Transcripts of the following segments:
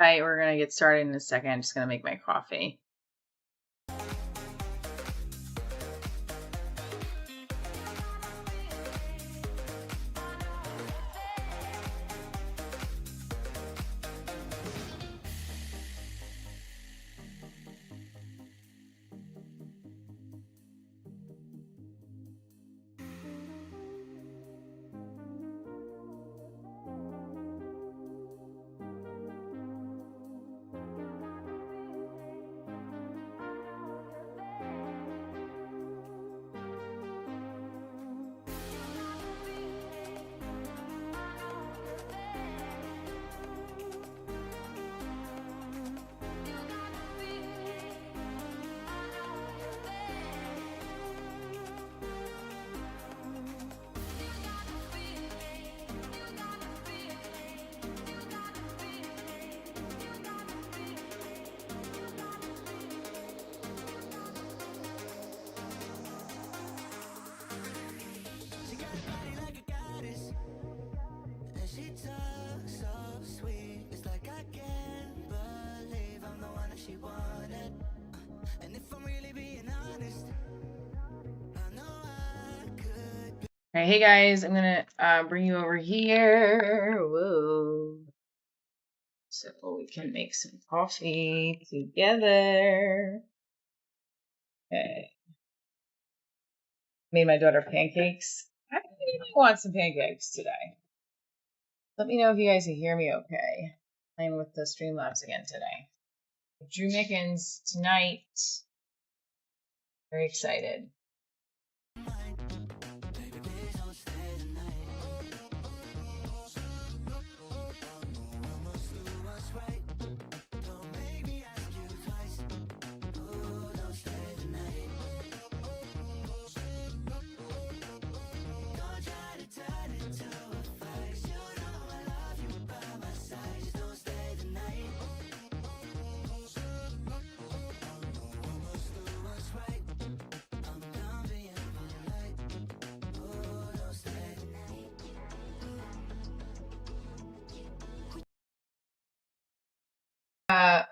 Hi, we're going to get started in a second. I'm just going to make my coffee. All right, hey guys, I'm gonna bring you over here. Whoa. So we can make some coffee together. Okay. Made my daughter pancakes. I really want some pancakes today. Let me know if you guys can hear me okay. Playing with the Streamlabs again today. Drew Mickens tonight. Very excited.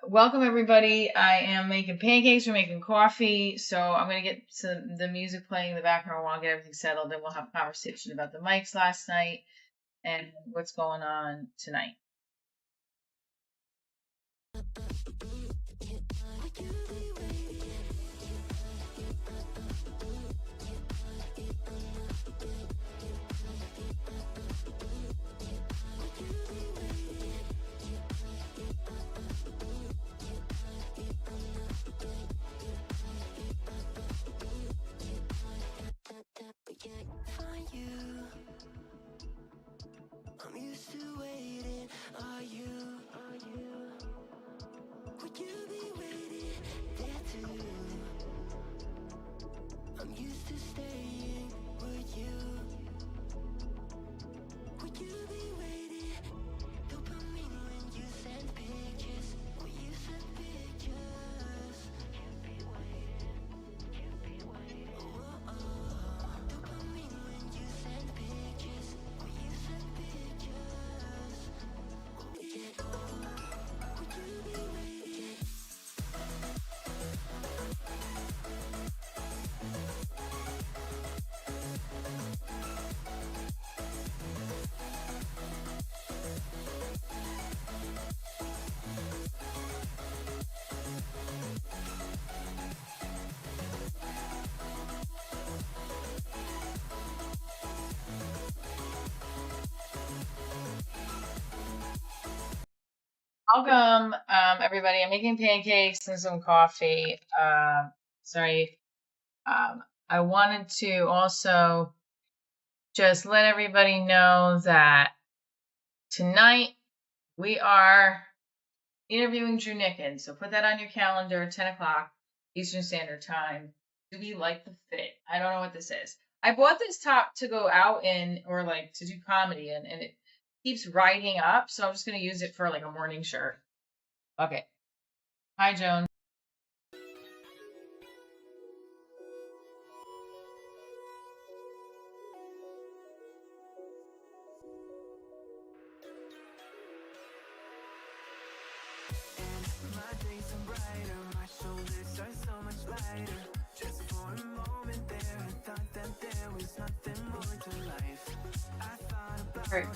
Welcome everybody. I am making pancakes. We're making coffee. So I'm going to get the music playing in the background while I get everything settled. Then we'll have a conversation about the mics last night and what's going on tonight. Welcome, everybody. I'm making pancakes and some coffee. Sorry. I wanted to also just let everybody know that tonight we are interviewing Drew Nickens. So put that on your calendar, 10 o'clock Eastern Standard Time. Do we like the fit? I don't know what this is. I bought this top to go out in or like to do comedy in, and it keeps riding up. So I'm just going to use it for like a morning shirt. Okay. Hi, Joan. Great.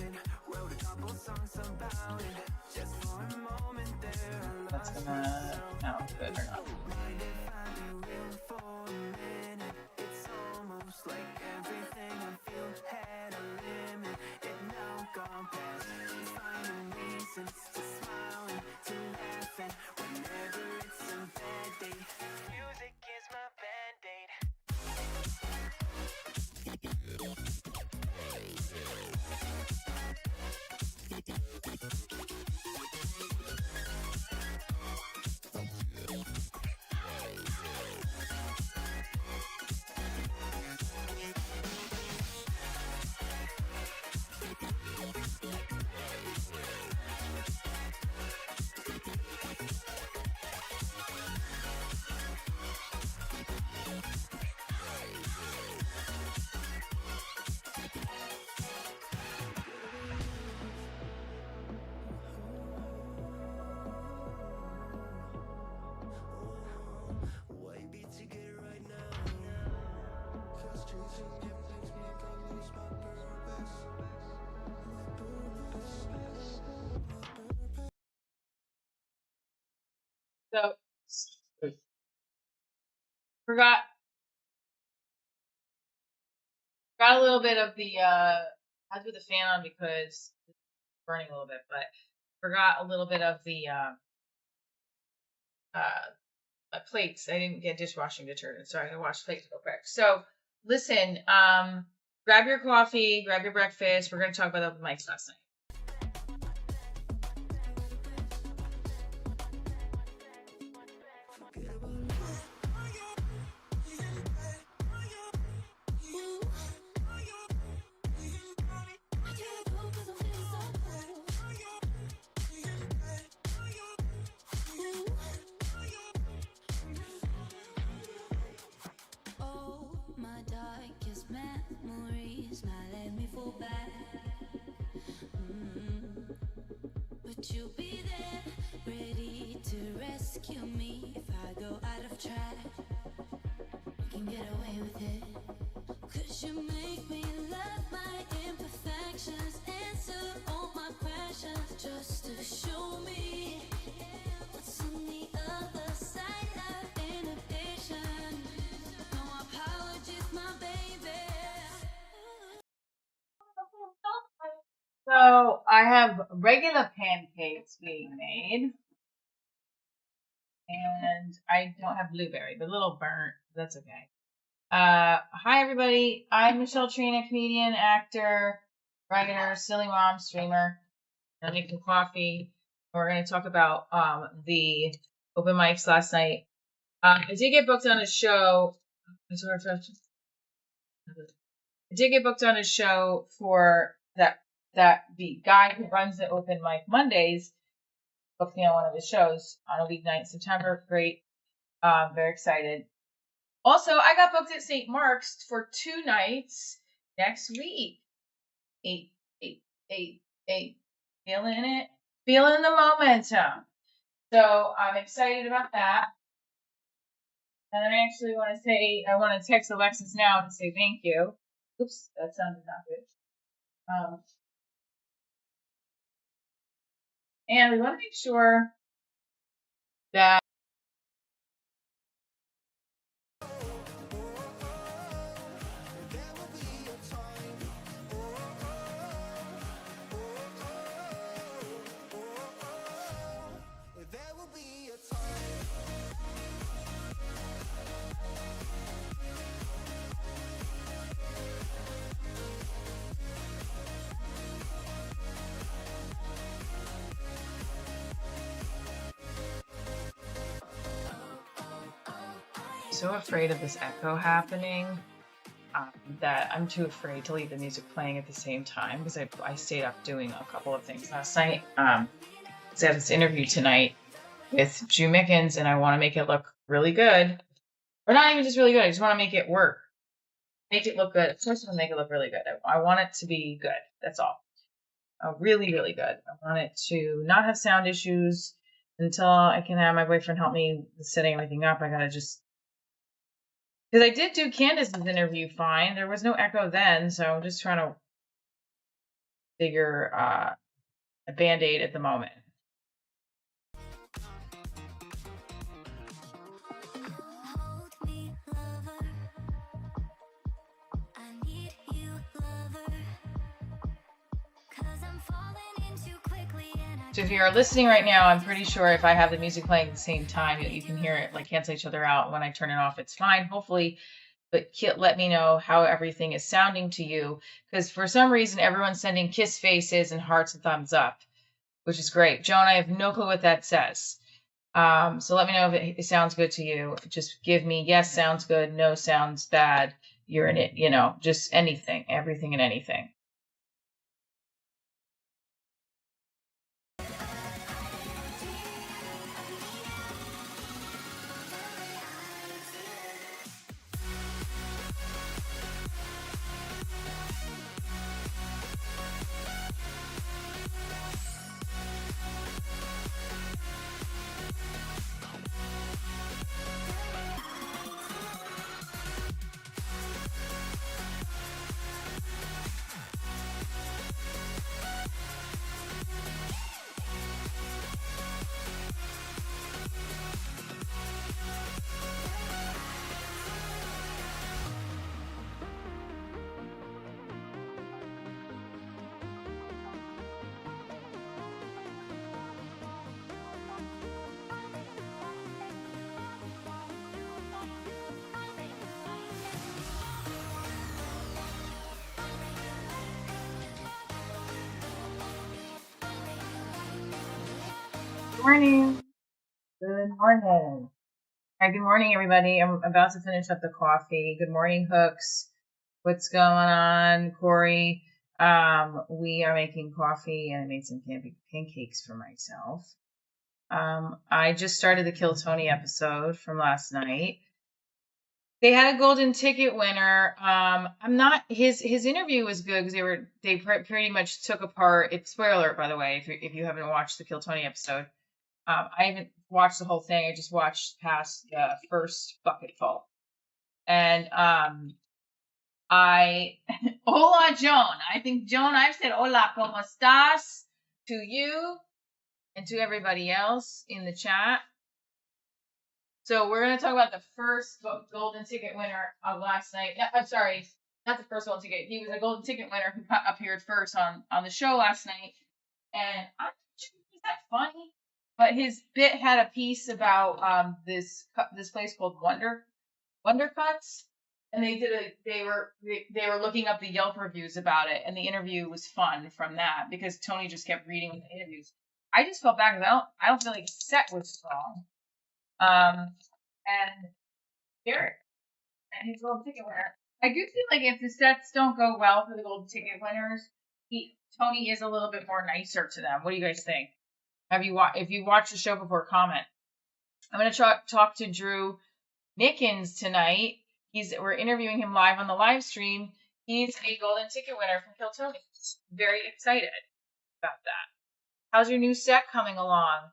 That's gonna sound good or not. So forgot a little bit of the I had to put the fan on because it's burning a little bit, but forgot a little bit of the plates. I didn't get dishwashing detergent, so I gotta wash plates real quick. So listen, grab your coffee, grab your breakfast. We're gonna talk about open mics last night. Memories now let me fall back. But you'll be there, ready to rescue me if I go out of track. You can get away with it, 'cause you make me love my imperfections, answer all my questions, just to show me what's on the other side of inhibition. No apologies, my baby. So I have regular pancakes being made, and I don't have blueberry, but a little burnt. That's okay. Hi everybody. I'm Michelle Trina, comedian, actor, writer, silly mom, streamer. I'm making coffee. We're going to talk about the open mics last night. I did get booked on a show. I did get booked on a show for that the guy who runs the open mic Mondays booked me on one of his shows on a weeknight in September. Great. Very excited. Also, I got booked at St. Mark's for 2 nights next week. 8. Feeling it. Feeling the momentum. So I'm excited about that. And I actually want to text Alexis now to say thank you. Oops, that sounded not good. And we want to make sure that so afraid of this echo happening that I'm too afraid to leave the music playing at the same time because I stayed up doing a couple of things last night. I have this interview tonight with Drew Mickens, and I want to make it look really good. Or not even just really good. I just want to make it work. Make it look good. First, I want to make it look really good. I want it to be good. That's all. Really, really good. I want it to not have sound issues. until I can have my boyfriend help me with setting everything up, I gotta just, because I did do Candace's interview fine. There was no echo then, so I'm just trying to figure a Band-Aid at the moment. Hold me, lover. I need you, lover. 'Cause I'm falling in too quickly and I So if you are listening right now, I'm pretty sure if I have the music playing at the same time, you can hear it like cancel each other out. When I turn it off, it's fine, hopefully. But let me know how everything is sounding to you, because for some reason everyone's sending kiss faces and hearts and thumbs up, which is great. Joan, I have no clue what that says. So let me know if it sounds good to you. Just give me yes, sounds good, no, sounds bad. You're in it, just anything, everything and anything. Good morning. Good morning. Hi, good morning, everybody. I'm about to finish up the coffee. Good morning, Hooks. What's going on, Corey? We are making coffee, and I made some pancakes for myself. I just started the Kill Tony episode from last night. They had a golden ticket winner. I'm not his interview was good because they pretty much took apart. It's spoiler alert, by the way, if you haven't watched the Kill Tony episode. I haven't watched the whole thing. I just watched past the first bucketful. And hola, Joan. I think, Joan, I've said hola, ¿cómo estás? To you and to everybody else in the chat. So we're going to talk about the first golden ticket winner of last night. I'm sorry, not the first golden ticket. He was a golden ticket winner who appeared first on the show last night. And I'm not sure, is that funny? But his bit had a piece about this place called Wonder Cuts, and they were looking up the Yelp reviews about it, and the interview was fun from that because Tony just kept reading the interviews. I just felt bad because I don't feel like his set was strong. And Derek and his golden ticket winner. I do feel like if the sets don't go well for the golden ticket winners, Tony is a little bit more nicer to them. What do you guys think? If you watched the show before, comment. I'm going to talk to Drew Nickens tonight. We're interviewing him live on the live stream. He's a golden ticket winner from Kill Tony. Very excited about that. How's your new set coming along?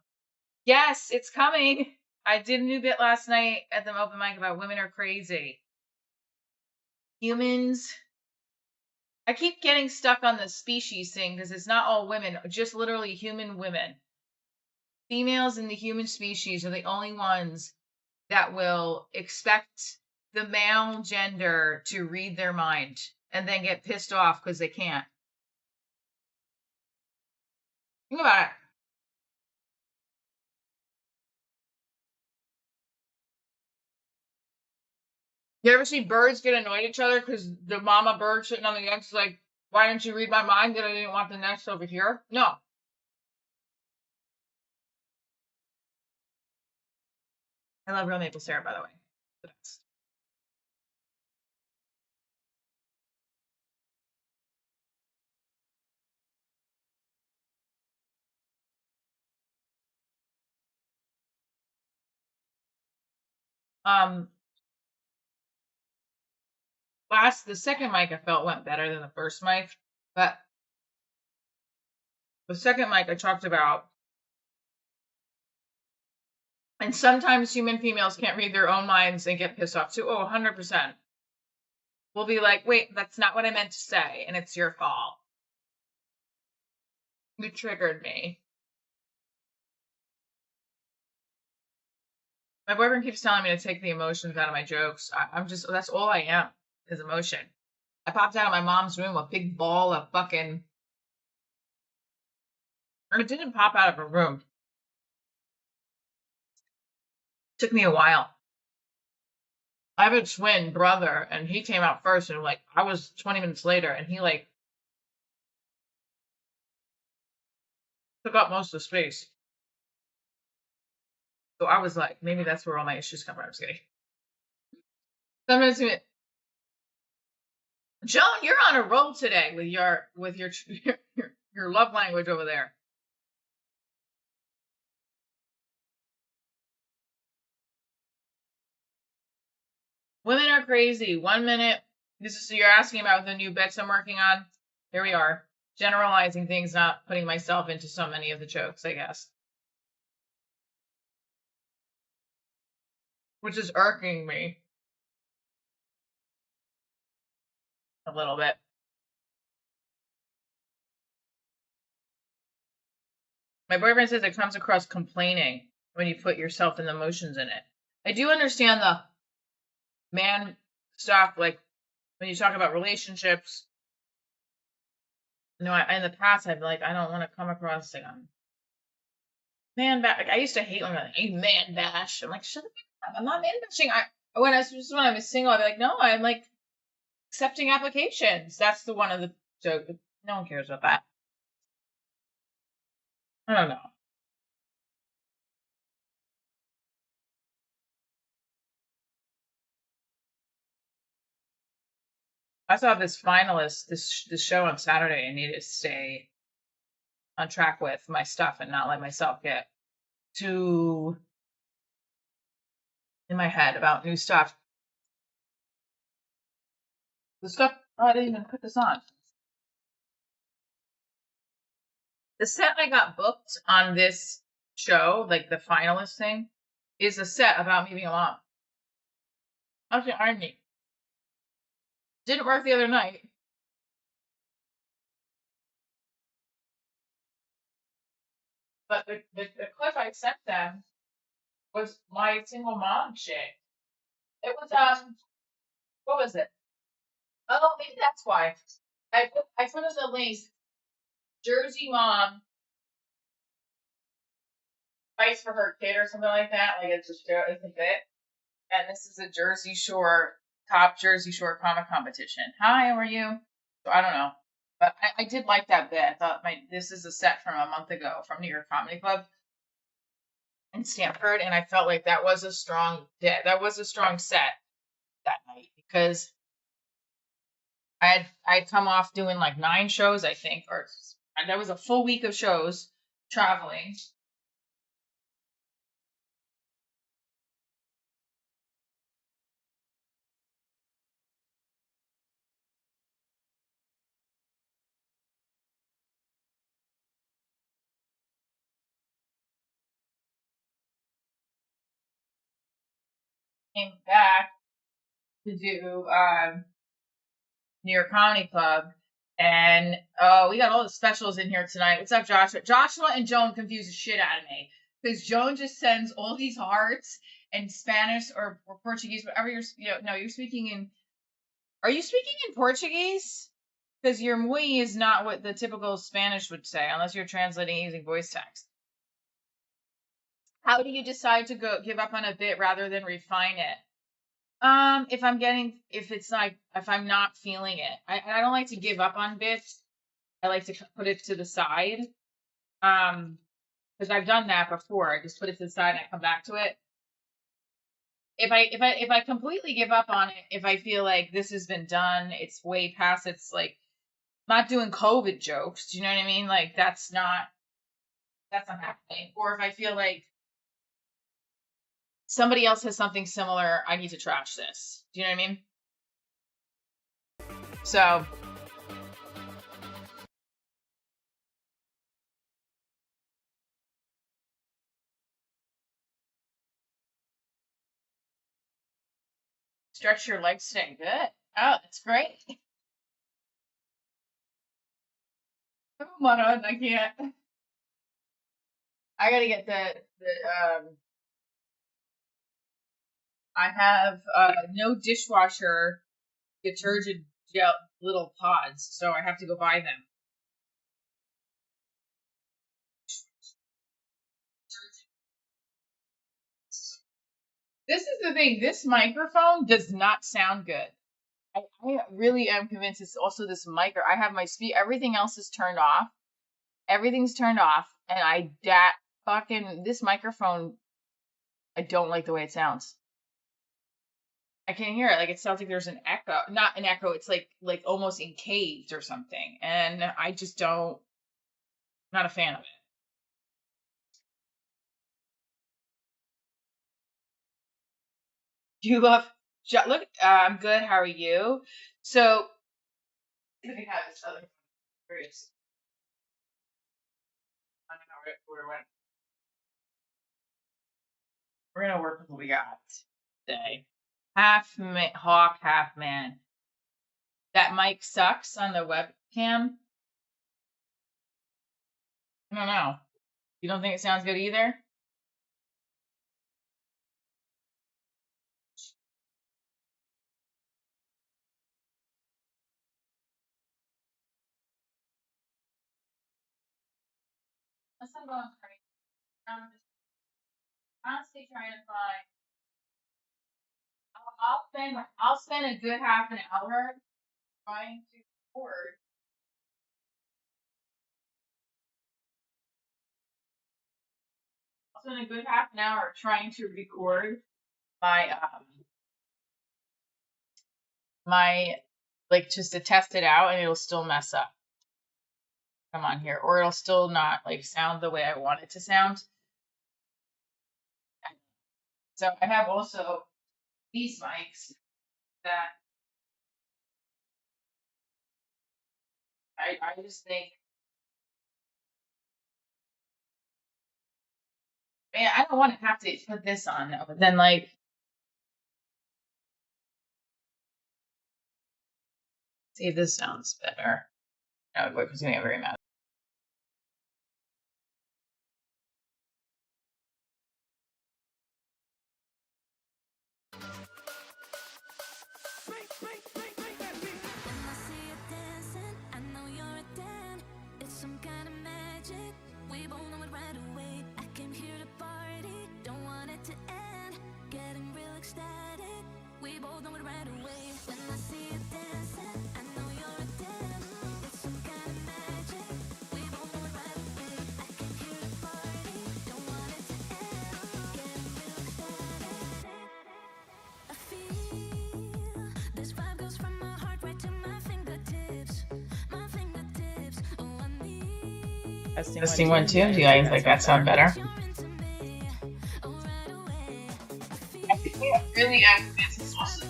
Yes, it's coming. I did a new bit last night at the open mic about women are crazy. Humans. I keep getting stuck on the species thing because it's not all women, just literally human women. Females in the human species are the only ones that will expect the male gender to read their mind and then get pissed off because they can't. Think about it. You ever see birds get annoyed at each other because the mama bird sitting on the nest is like, why didn't you read my mind that I didn't want the nest over here? No. I love real maple syrup, by the way. The best. The second mic I felt went better than the first mic, but the second mic I talked about And sometimes human females can't read their own minds and get pissed off too. Oh, 100%. We'll be like, wait, that's not what I meant to say, and it's your fault. You triggered me. My boyfriend keeps telling me to take the emotions out of my jokes. That's all I am, is emotion. I popped out of my mom's room, a big ball of fucking, or it didn't pop out of her room. It took me a while. I have a twin brother, and he came out first, and like, I was 20 minutes later, and he like, took up most of the space. So I was like, maybe that's where all my issues come from. I'm just kidding. Sometimes, Joan, you're on a roll today with your love language over there. Women are crazy. 1 minute, you're asking about the new bits I'm working on. Here we are, generalizing things, not putting myself into so many of the jokes, I guess, which is irking me a little bit. My boyfriend says it comes across complaining when you put yourself and the emotions in it. I do understand the man stuff, like when you talk about relationships. In the past, I'd be like, I don't want to come across like man bash. Like, I used to hate when like, hey, man bash. I'm like, shut up. I'm not man bashing. When I was single, I'd be like, no, I'm like accepting applications. That's the one of the joke. No one cares about that. I don't know. I saw this finalist, this show on Saturday. I need to stay on track with my stuff and not let myself get too in my head about new stuff. The stuff, oh, I didn't even put this on. The set I got booked on this show, like the finalist thing, is a set about me being a mom. How's the irony? Didn't work the other night. But the clip I sent them was my single mom shit. It was what was it? Oh, maybe that's why. I put in the link Jersey mom fights for her kid or something like that. Like it's a bit. And this is a top Jersey Shore comic competition. Hi, how are you? So I don't know. But I did like that bit. I thought this is a set from a month ago from New York Comedy Club in Stamford, and I felt like that was a strong set that night because I'd come off doing like 9 shows, I think, or that was a full week of shows traveling. Came back to do New York Comedy Club. And we got all the specials in here tonight. What's up, Joshua? Joshua and Joan confuse the shit out of me because Joan just sends all these hearts in Spanish or Portuguese, whatever you're. No, you're speaking in. Are you speaking in Portuguese? Because your muy is not what the typical Spanish would say, unless you're translating using voice text. How do you decide to give up on a bit rather than refine it? If I'm not feeling it, I don't like to give up on bits. I like to put it to the side. Because I've done that before. I just put it to the side and I come back to it. If I completely give up on it, if I feel like this has been done, it's way past. It's like not doing COVID jokes. Do you know what I mean? Like that's not happening. Or if I feel like somebody else has something similar, I need to trash this. Do you know what I mean? So Stretch your legs today. Good. Oh, that's great. Come on, I can't. I gotta get I have no dishwasher detergent gel little pods, so I have to go buy them. This is the thing. This microphone does not sound good. I really am convinced it's also this micro. I have my speed. Everything else is turned off. Everything's turned off, and this microphone. I don't like the way it sounds. I can't hear it. Like it sounds like there's an echo. Not an echo. It's like almost encaged or something. And I just don't. Not a fan of it. You love. Look, I'm good. How are you? So, let me have this other. Where is? I don't know where it went. We're gonna work with what we got today. Hawk, half man. That mic sucks on the webcam. I don't know. You don't think it sounds good either? Let's not go on crazy. I'm just honestly trying to find. I'll spend a good half an hour trying to record. I'll spend a good half an hour trying to record my like just to test it out, and it'll still mess up. Come on here, or it'll still not like sound the way I want it to sound. So I have also these mics that I just think, man, I don't want to have to put this on though, but then like, see if this sounds better. No, it's gonna get very mad. Testing 1 2. Do you guys like that sound better? I think we really this is also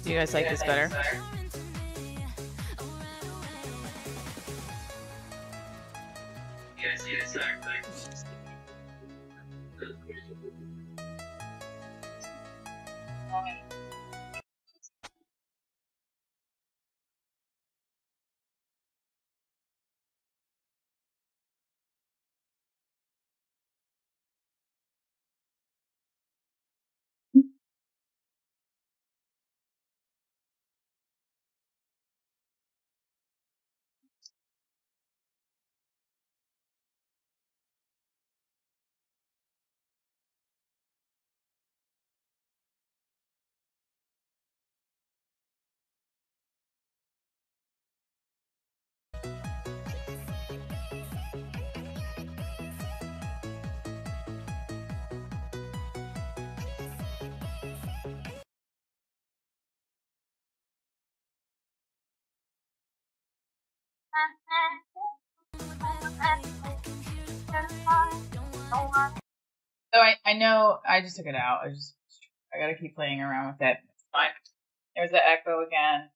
do you guys like this better? Yes. So I know I just took it out. I gotta keep playing around with it. It's fine. There's the echo again.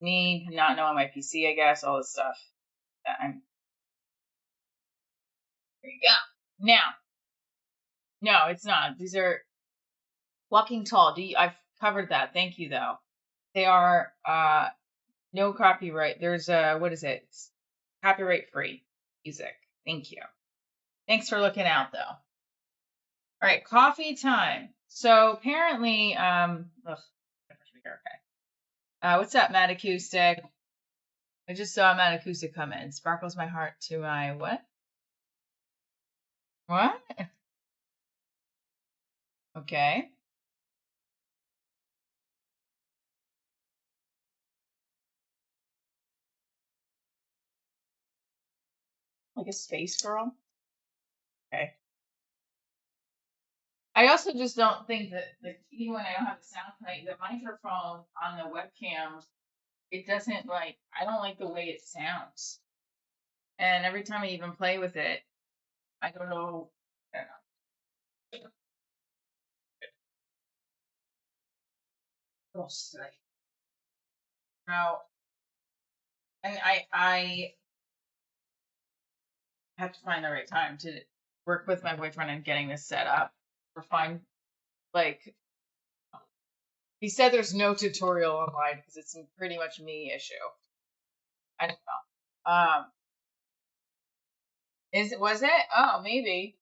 Me not knowing my PC, I guess, all this stuff. There you go. Now, no, it's not. These are Walking Tall. I've covered that. Thank you, though. They are no copyright. There's what is it? Copyright free music. Thank you. Thanks for looking out, though. All right, coffee time. So apparently, okay. What's up, Matt Acoustic? I just saw Matt Acoustic come in. Sparkles my heart to my what? What? Okay. Like a space girl? Okay. I also just don't think that even when I don't have the sound play, the microphone on the webcam, it doesn't like, I don't like the way it sounds. And every time I even play with it, I don't know. Oh, sick. Now, and I have to find the right time to work with my boyfriend and getting this set up. Or find, like, he said there's no tutorial online because it's pretty much me issue. I don't know. Was it? Oh, maybe.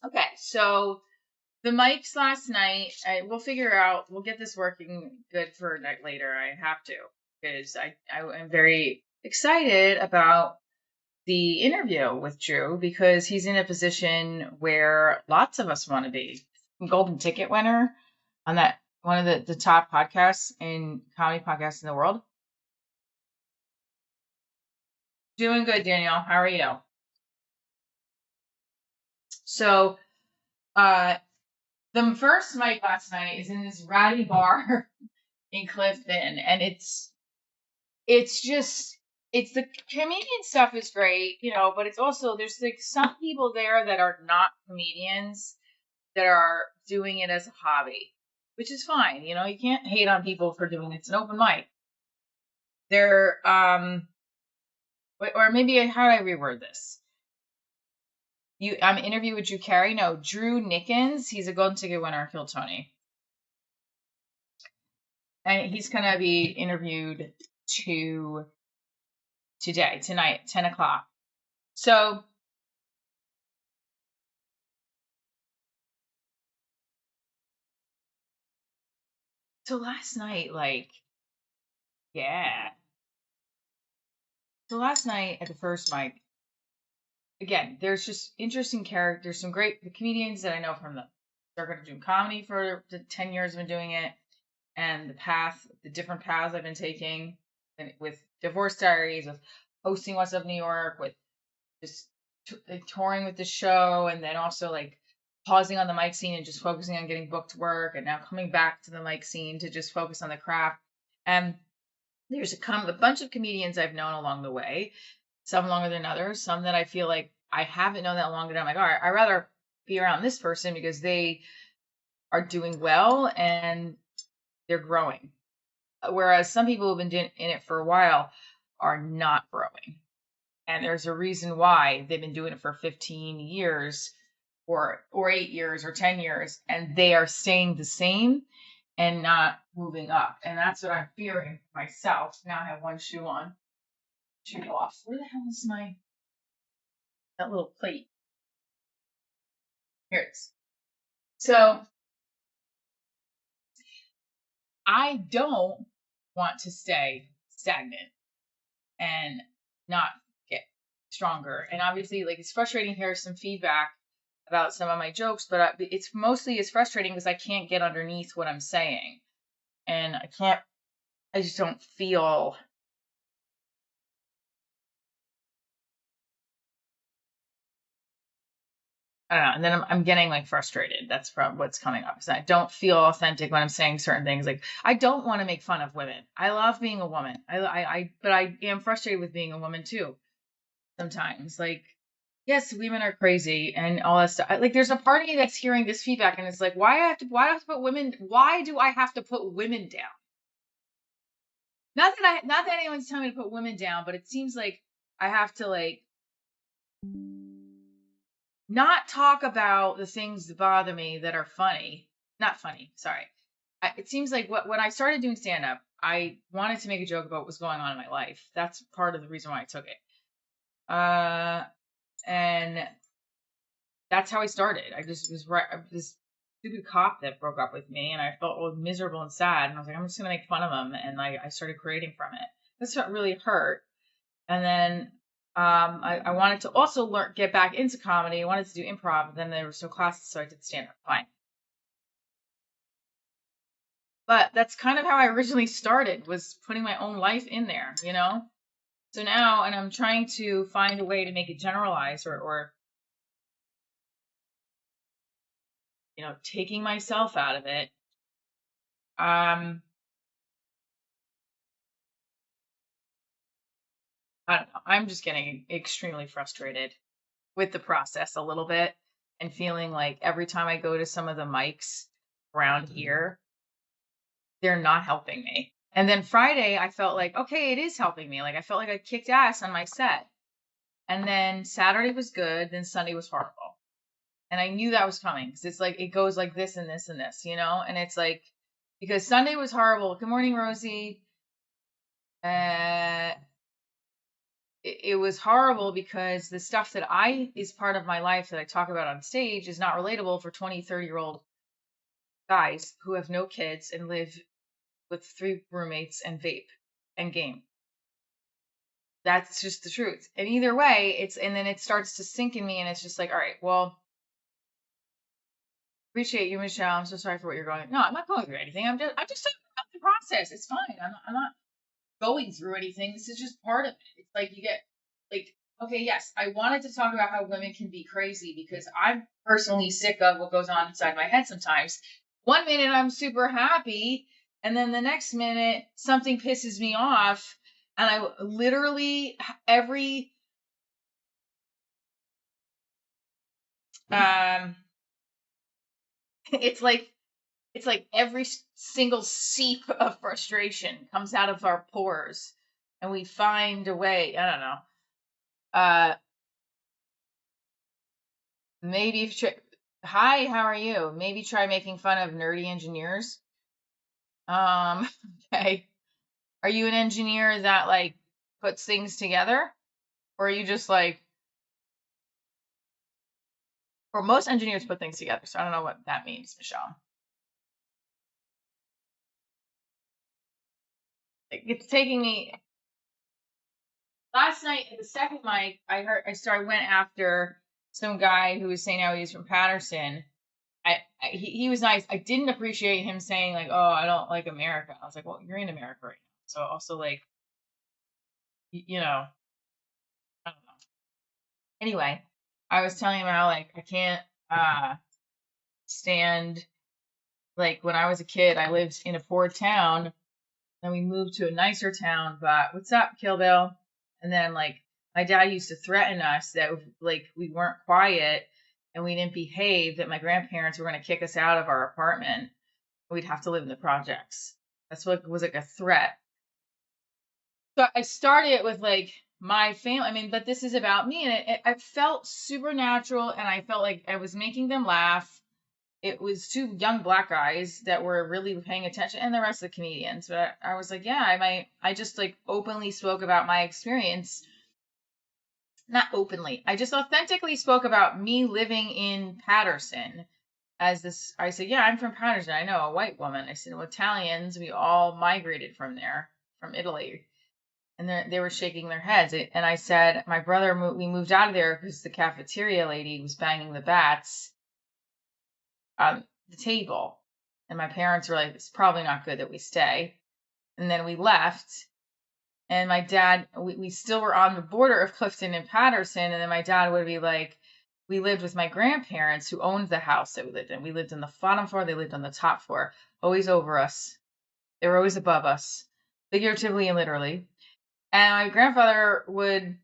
Okay, so the mics last night, we'll figure out, we'll get this working good for a night later. I have to, because I am very excited about the interview with Drew because he's in a position where lots of us want to be. Golden Ticket winner on that one of the top podcasts in comedy podcasts in the world. Doing good, Danielle. How are you? So, the first mic last night is in this ratty bar in Clifton, and it's the comedian stuff is great, but it's also there's like some people there that are not comedians that are doing it as a hobby, which is fine. You can't hate on people for doing it. It's an open mic. They're or maybe how do I reword this? Interview with Drew Carey. No, Drew Nickens. He's a Golden Ticket winner, Kill Tony. And he's going to be interviewed tonight, 10 o'clock. So last night, So last night at the first mic, again, there's just interesting characters, some great comedians that I know from the circuit of doing comedy for the 10 years I've been doing it, and the different paths I've been taking, and with Divorce Diaries, with hosting What's Up New York, with just touring with the show, and then also like pausing on the mic scene and just focusing on getting booked work, and now coming back to the mic scene to just focus on the craft. And there's a bunch of comedians I've known along the way, some longer than others, some that I feel like I haven't known that long, and I'm like, all right, I'd rather be around this person because they are doing well and they're growing. Whereas some people who've been in it for a while are not growing. And there's a reason why they've been doing it for 15 years or 8 years or 10 years, and they are staying the same and not moving up. And that's what I'm fearing myself. Now I have one shoe on. Shoe off. Where the hell is that little plate? Here it is. So I don't want to stay stagnant and not get stronger. And obviously, like, it's frustrating. Here's some feedback about some of my jokes, but it's frustrating because I can't get underneath what I'm saying. And I just don't feel. I don't know. And then I'm getting like frustrated. That's from what's coming up. I don't feel authentic when I'm saying certain things. Like, I don't want to make fun of women. I love being a woman. But I am frustrated with being a woman too. Sometimes, like, yes, women are crazy and all that stuff. Like, there's a part of me that's hearing this feedback, and it's like, why do I have to put women? Why do I have to put women down? Not that anyone's telling me to put women down, but it seems like I have to like not talk about the things that bother me that are funny. Not funny, sorry. It seems like when I started doing stand up, I wanted to make a joke about what was going on in my life. That's part of the reason why I took it. And that's how I started. I just was right. This stupid cop that broke up with me, and I felt miserable and sad. And I was like, I'm just gonna make fun of him, and I started creating from it. That's what really hurt. And then I wanted to also get back into comedy. I wanted to do improv, and then there were no classes, so I did stand up. Fine. But that's kind of how I originally started, was putting my own life in there, you know? So now, and I'm trying to find a way to make it generalized or you know, taking myself out of it. I don't know. I'm just getting extremely frustrated with the process a little bit and feeling like every time I go to some of the mics around here, they're not helping me. And then Friday, I felt like, okay, it is helping me. Like I felt like I kicked ass on my set. And then Saturday was good. Then Sunday was horrible. And I knew that was coming because it's like, it goes like this and this and this, you know? And it's like, because Sunday was horrible. Good morning, Rosie. It was horrible because the stuff that is part of my life that I talk about on stage is not relatable for 20, 30-year-old guys who have no kids and live with 3 roommates and vape and game. That's just the truth. And either way, and then it starts to sink in me and it's just like, all right, well, appreciate you, Michelle. I'm so sorry for what you're going. No, I'm not going through anything. I'm just talking about the process. It's fine. I'm not going through anything. This is just part of it. It's like you get like, okay, yes, I wanted to talk about how women can be crazy because I'm personally sick of what goes on inside my head sometimes. One minute I'm super happy, and then the next minute something pisses me off, and I literally it's like every single seep of frustration comes out of our pores, and we find a way. I don't know. Maybe hi, how are you? Maybe try making fun of nerdy engineers. Okay. Are you an engineer that like puts things together? Or are you just like, or most engineers put things together, so I don't know what that means, Michelle. It's taking me last night at the second mic, I went after some guy who was saying how he was from Patterson. He was nice. I didn't appreciate him saying like, "Oh, I don't like America." I was like, "Well, you're in America right now." So also like, you know, I don't know. Anyway, I was telling him how like I can't stand like when I was a kid, I lived in a poor town, and we moved to a nicer town. But what's up, Kill Bill? And then like my dad used to threaten us that like we weren't quiet and we didn't behave, that my grandparents were going to kick us out of our apartment. We'd have to live in the projects. That's what was like a threat. So I started with like my family. I mean, but this is about me, and I felt supernatural, and I felt like I was making them laugh. It was 2 young black guys that were really paying attention, and the rest of the comedians. But I was like, yeah, I just like openly spoke about my experience. Not openly. I just authentically spoke about me living in Patterson. As this, I said, yeah, I'm from Patterson. I know a white woman. I said, well, Italians, we all migrated from there, from Italy. And they were shaking their heads. And I said, my brother, we moved out of there because the cafeteria lady was banging the bats on the table. And my parents were like, it's probably not good that we stay. And then we left. And my dad, we still were on the border of Clifton and Patterson. And then my dad would be like, we lived with my grandparents who owned the house that we lived in. We lived on the bottom floor. They lived on the top floor, always over us. They were always above us, figuratively and literally. And my grandfather would,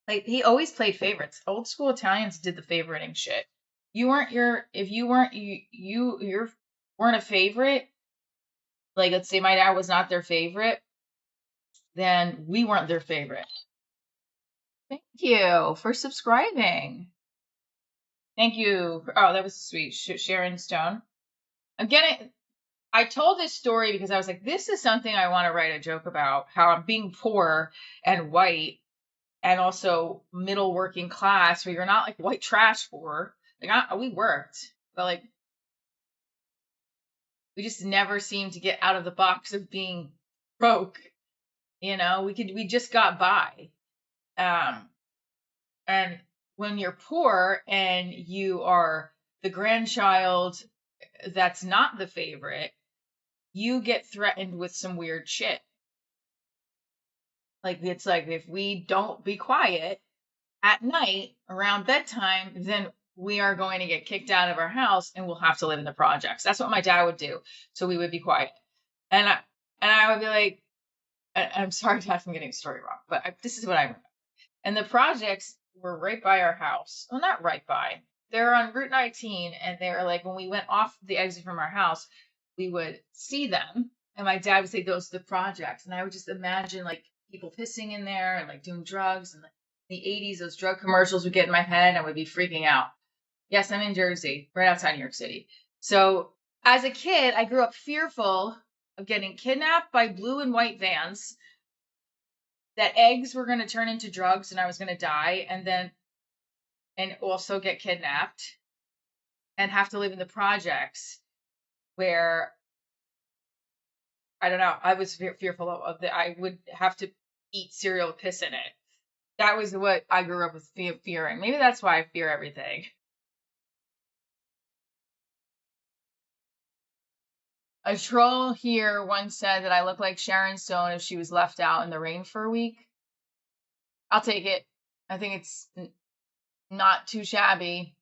like, he always played favorites. Old school Italians did the favoriting shit. If you weren't a favorite, like, let's say my dad was not their favorite, then we weren't their favorite. Thank you for subscribing. Thank you. Oh, that was sweet. Sharon Stone. I told this story because I was like, this is something I want to write a joke about, how I'm being poor and white and also middle working class, where you're not like white trash poor. Like we worked, but like we just never seemed to get out of the box of being broke. You know, we just got by. And when you're poor and you are the grandchild that's not the favorite, you get threatened with some weird shit. Like, it's like, if we don't be quiet at night around bedtime, then we are going to get kicked out of our house and we'll have to live in the projects. That's what my dad would do. So we would be quiet. And I would be like, I'm sorry if I'm getting the story wrong, but this is what I remember. And the projects were right by our house. Well, not right by. They're on Route 19, and they were like, when we went off the exit from our house, we would see them, and my dad would say, those are the projects. And I would just imagine like people pissing in there and like doing drugs. And in the 80s, those drug commercials would get in my head, and I would be freaking out. Yes, I'm in Jersey, right outside New York City. So as a kid, I grew up fearful of getting kidnapped by blue and white vans, that eggs were going to turn into drugs and I was going to die, and also get kidnapped and have to live in the projects where, I don't know, I was fearful of that. I would have to eat cereal with piss in it. That was what I grew up with fearing. Maybe that's why I fear everything. A troll here once said that I look like Sharon Stone if she was left out in the rain for a week. I'll take it. I think it's not too shabby.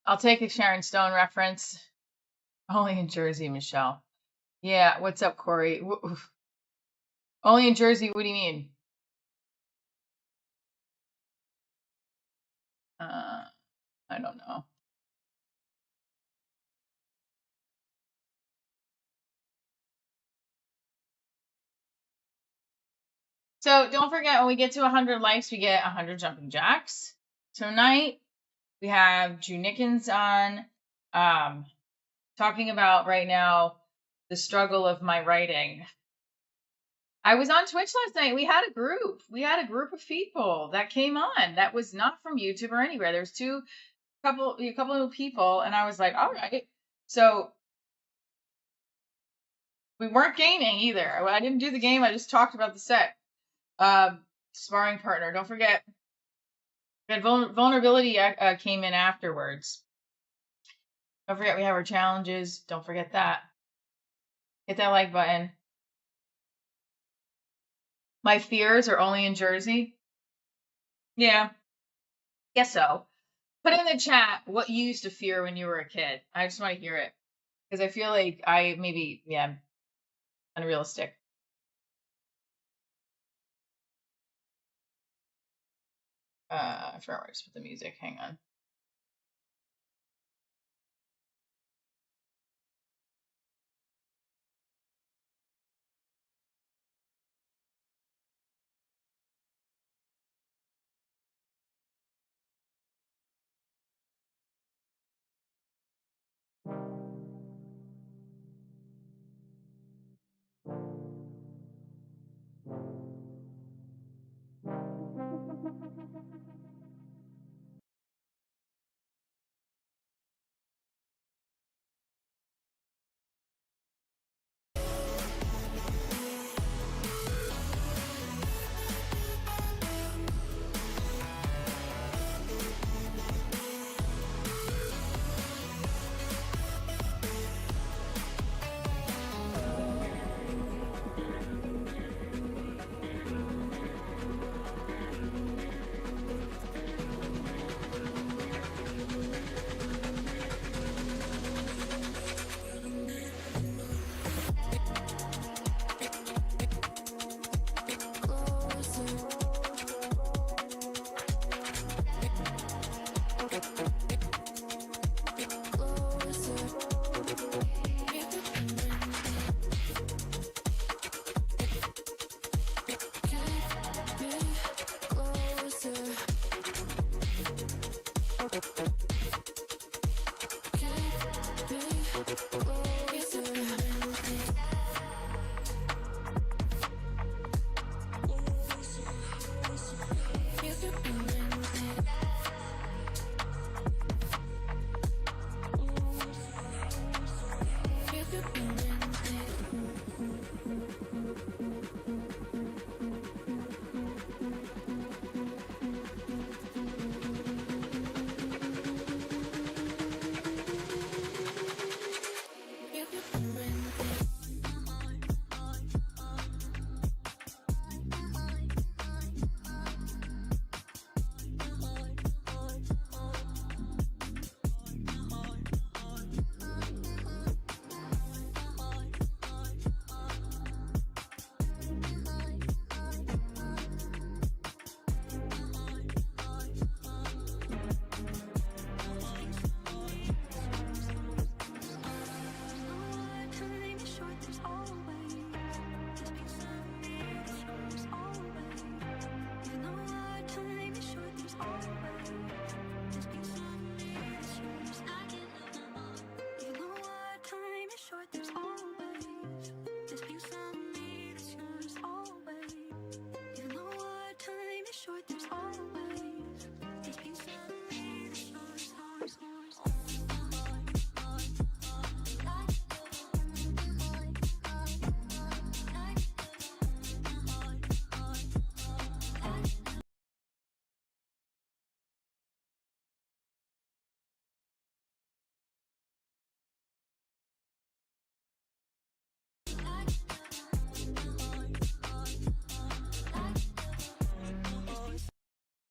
I'll take a Sharon Stone reference. Only in Jersey, Michelle. Yeah, what's up, Corey? Only in Jersey, what do you mean? I don't know. So don't forget, when we get to 100 likes, we get 100 jumping jacks. Tonight, we have Drew Nickens on, talking about right now the struggle of my writing. I was on Twitch last night. We had a group. We had a group of people that came on. That was not from YouTube or anywhere. There was a couple of people, and I was like, all right. So we weren't gaming either. I didn't do the game. I just talked about the set. Sparring partner. Don't forget. That vulnerability came in afterwards. Don't forget we have our challenges. Don't forget that. Hit that like button. My fears are only in Jersey. Yeah. Guess so. Put in the chat what you used to fear when you were a kid. I just want to hear it. Because I feel like unrealistic. I forgot where I just put the music. Hang on.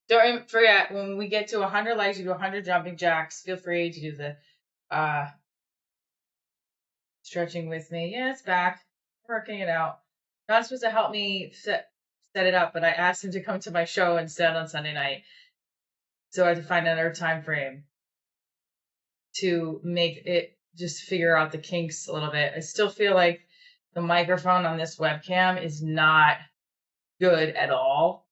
Don't forget, when we get to 100 likes, you do 100 jumping jacks. Feel free to do the stretching with me. Yeah, it's back. Working it out. John's supposed to help me set it up, but I asked him to come to my show instead on Sunday night. So I had to find another time frame to make it just figure out the kinks a little bit. I still feel like the microphone on this webcam is not good at all,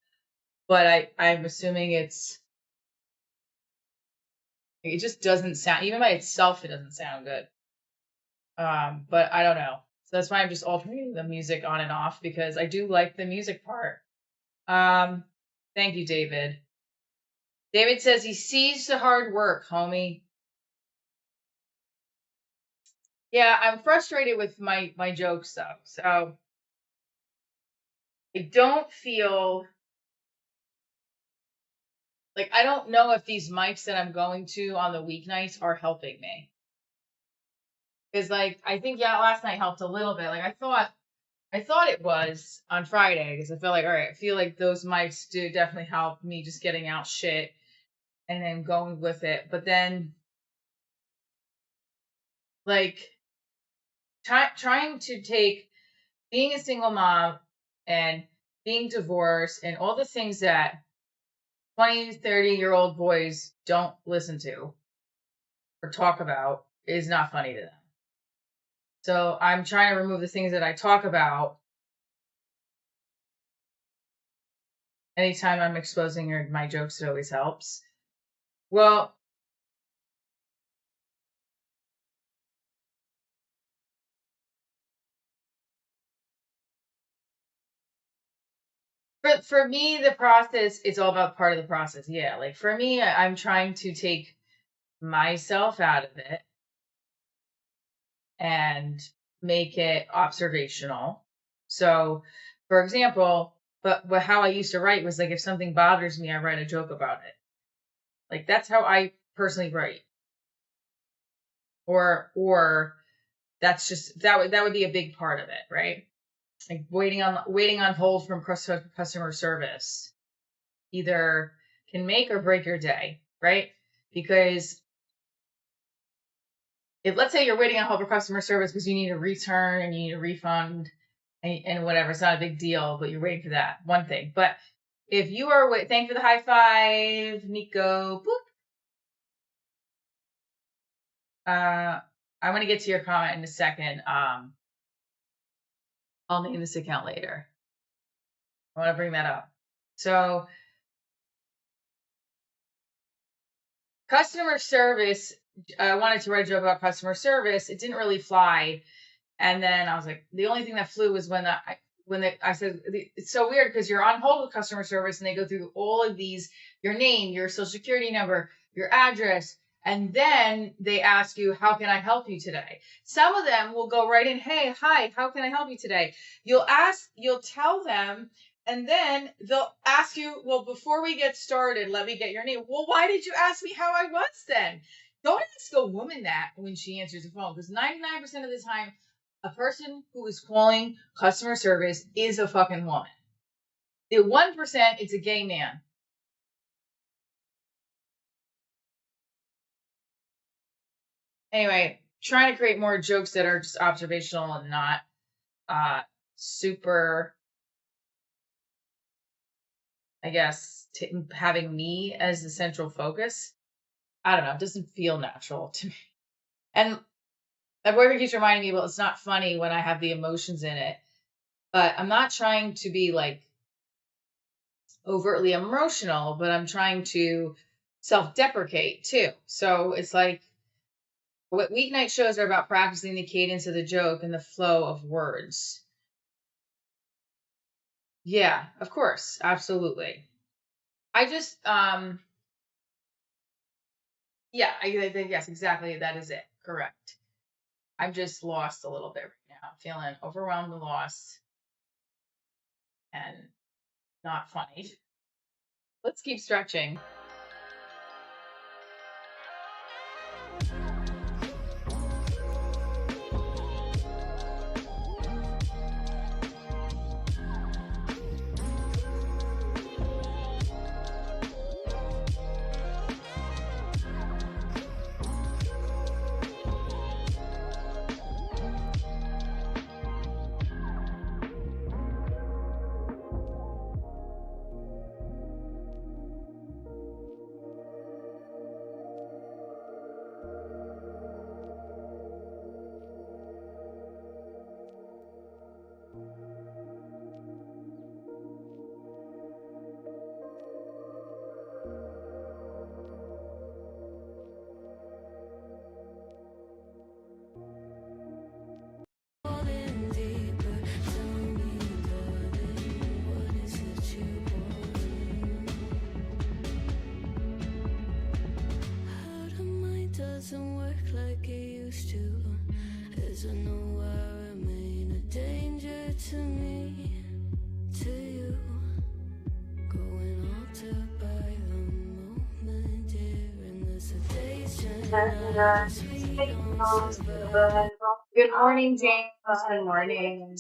but I'm assuming it just doesn't sound, even by itself, it doesn't sound good. But I don't know. So that's why I'm just alternating the music on and off, because I do like the music part. Thank you, David. David says he sees the hard work, homie. Yeah, I'm frustrated with my jokes though. So I don't feel like, I don't know if these mics that I'm going to on the weeknights are helping me. Because like, I think, yeah, last night helped a little bit. Like I thought it was on Friday, because I feel like, all right, I feel like those mics do definitely help me just getting out shit and then going with it. But then like trying to take being a single mom and being divorced and all the things that 20, 30-year-old boys don't listen to or talk about is not funny to them. So I'm trying to remove the things that I talk about anytime I'm exposing my jokes. It always helps. Well, for me, the process is all about part of the process. Yeah, like for me, I'm trying to take myself out of it and make it observational. So, for example, but how I used to write was like, if something bothers me, I write a joke about it. Like that's how I personally write. Or that's just that would be a big part of it, right? Like waiting on hold from customer service either can make or break your day, right? Because if, let's say you're waiting on hold for customer service because you need a return and you need a refund and whatever, it's not a big deal, but you're waiting for that one thing. But if you are thank you for the high five, Nico. Boop. I'm going to get to your comment in a second. I'll name this account later. I want to bring that up. So customer service. I wanted to write a joke about customer service. It didn't really fly. And then I was like, the only thing that flew was when I said, it's so weird because you're on hold with customer service and they go through all of these, your name, your social security number, your address, and then they ask you, how can I help you today? Some of them will go right in, hey, hi, how can I help you today? You'll tell them, and then they'll ask you, well, before we get started, let me get your name. Well, why did you ask me how I was then? Don't ask a woman that when she answers the phone, because 99% of the time, a person who is calling customer service is a fucking woman. The 1%, it's a gay man. Anyway, trying to create more jokes that are just observational and not super, I guess, having me as the central focus. I don't know. It doesn't feel natural to me. And my boyfriend keeps reminding me, well, it's not funny when I have the emotions in it. But I'm not trying to be like overtly emotional, but I'm trying to self-deprecate too. So it's like what weeknight shows are about practicing the cadence of the joke and the flow of words. Yeah, of course, absolutely. I just yeah, I think yes, exactly, that is it. Correct. I'm just lost a little bit right now. I'm feeling overwhelmed and lost and not funny. Let's keep stretching. Falling deeper. Tell me, darling, what is it you want? How the mind doesn't work like it used to. As I know I remain a danger to me, to you. Going altered by the moment, dear, and the sedation. Sweet on survival. Good morning, James. Good morning.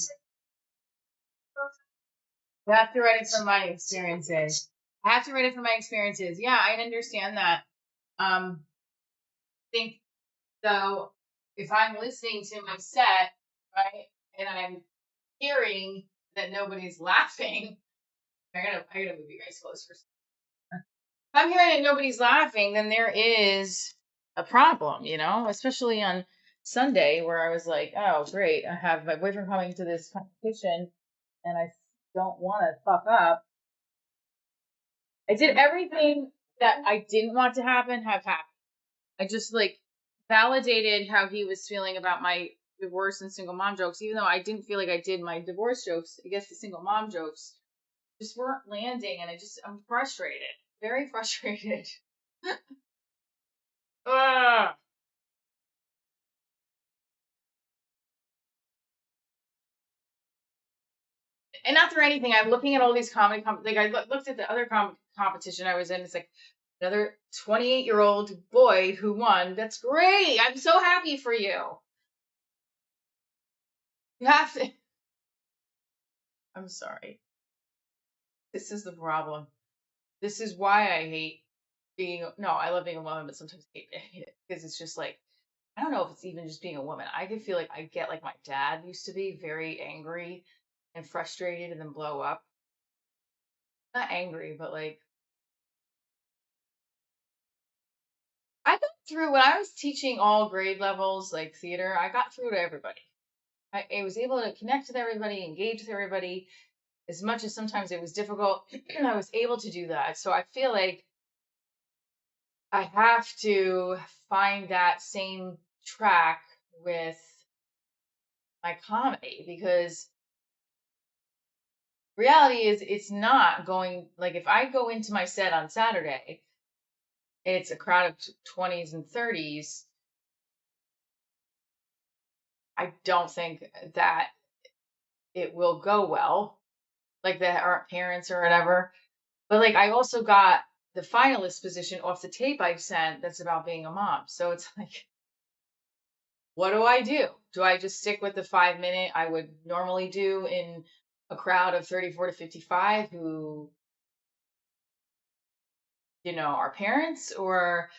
I have to write it from my experiences. I have to write it from my experiences. Yeah, I understand that. I think so. If I'm listening to my set, right, and I'm hearing that nobody's laughing, I gotta move you guys closer. If I'm hearing that nobody's laughing, then there is a problem, especially on Sunday where I was like, oh, great, I have my boyfriend coming to this competition and I don't want to fuck up. I did everything that I didn't want to happen have happened. I just like validated how he was feeling about my divorce and single mom jokes, even though I didn't feel like I did my divorce jokes. I guess the single mom jokes just weren't landing, and I'm frustrated, very frustrated. Ugh. And not through anything. I'm looking at all these comedy, like I looked at the other competition I was in. It's like another 28-year-old boy who won. That's great. I'm so happy for you. You have to. I'm sorry. This is the problem. This is why I hate no, I love being a woman, but sometimes I hate it because it's just like, I don't know if it's even just being a woman. I can feel like I get like my dad used to be, very angry and frustrated and then blow up. Not angry, but like, I got through when I was teaching all grade levels, like theater, I got through to everybody. I was able to connect with everybody, engage with everybody, as much as sometimes it was difficult. I was able to do that. So I feel like I have to find that same track with my comedy, because reality is it's not going, like, if I go into my set on Saturday and it's a crowd of 20s and 30s, I don't think that it will go well, like that aren't parents or whatever. But like I also got the finalist position off the tape I sent that's about being a mom. So it's like, what do I do? Do I just stick with the 5 minute I would normally do in a crowd of 34 to 55 who, are parents? Or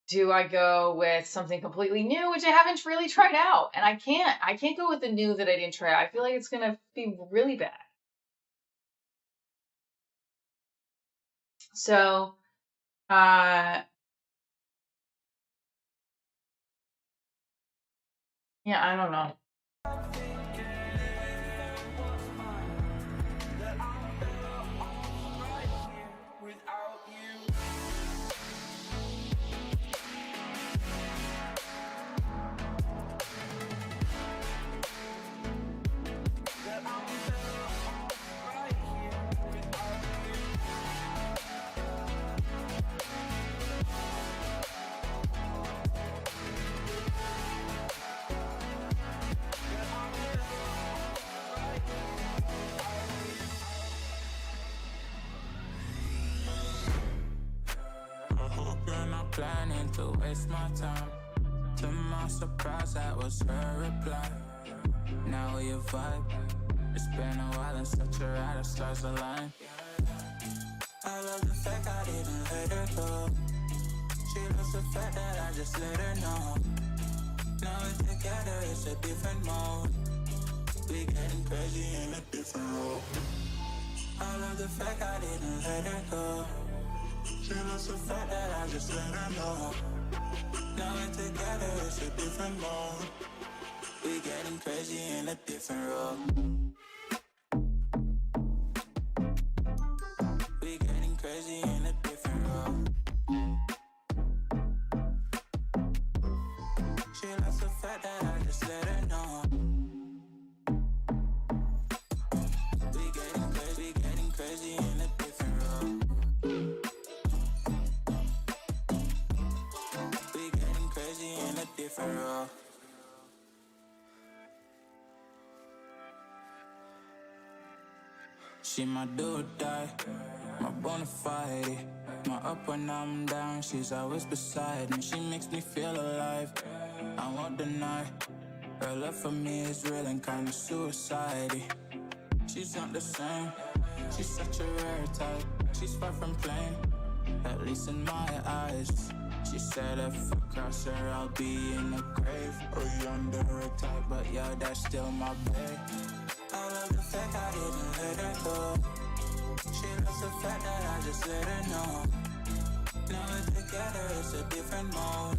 do I go with something completely new, which I haven't really tried out? And I can't go with the new that I didn't try out. I feel like it's gonna be really bad. So, uh, yeah, I don't know. I hope you're not planning to waste my time. To my surprise, that was her reply. Now we vibe. It's been a while and such a ride, the stars align. I love the fact I didn't let her go. She loves the fact that I just let her know. Now we're together, it's a different mode. We getting crazy in a different role. I love the fact I didn't let her go. She loves the fact that I just let her know. Now we're together, it's a different mode. We getting crazy in a different role. We getting crazy in a different role. She loves the fact that I just let her know. We getting crazy in a different role. We getting crazy in a different role. She my do or die, my bona fide. My up when I'm down, she's always beside me. She makes me feel alive, I won't deny. Her love for me is real and kinda suicide. She's not the same, she's such a rare type. She's far from plain, at least in my eyes. She said if I cross her, I'll be in the grave or under her type, but yeah, that's still my babe. I love the fact I didn't let her go. She loves the fact that I just let her know. Now we're together, it's a different mode.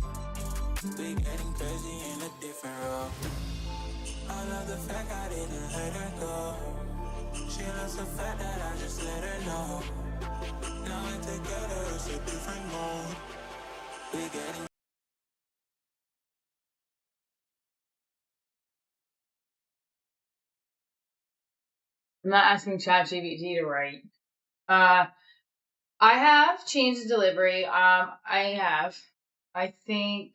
We getting crazy in a different role. I love the fact I didn't let her go. She loves the fact that I just let her know. Now we're together, it's a different mode. We getting I'm not asking ChatGPT to write. I have changed the delivery. I think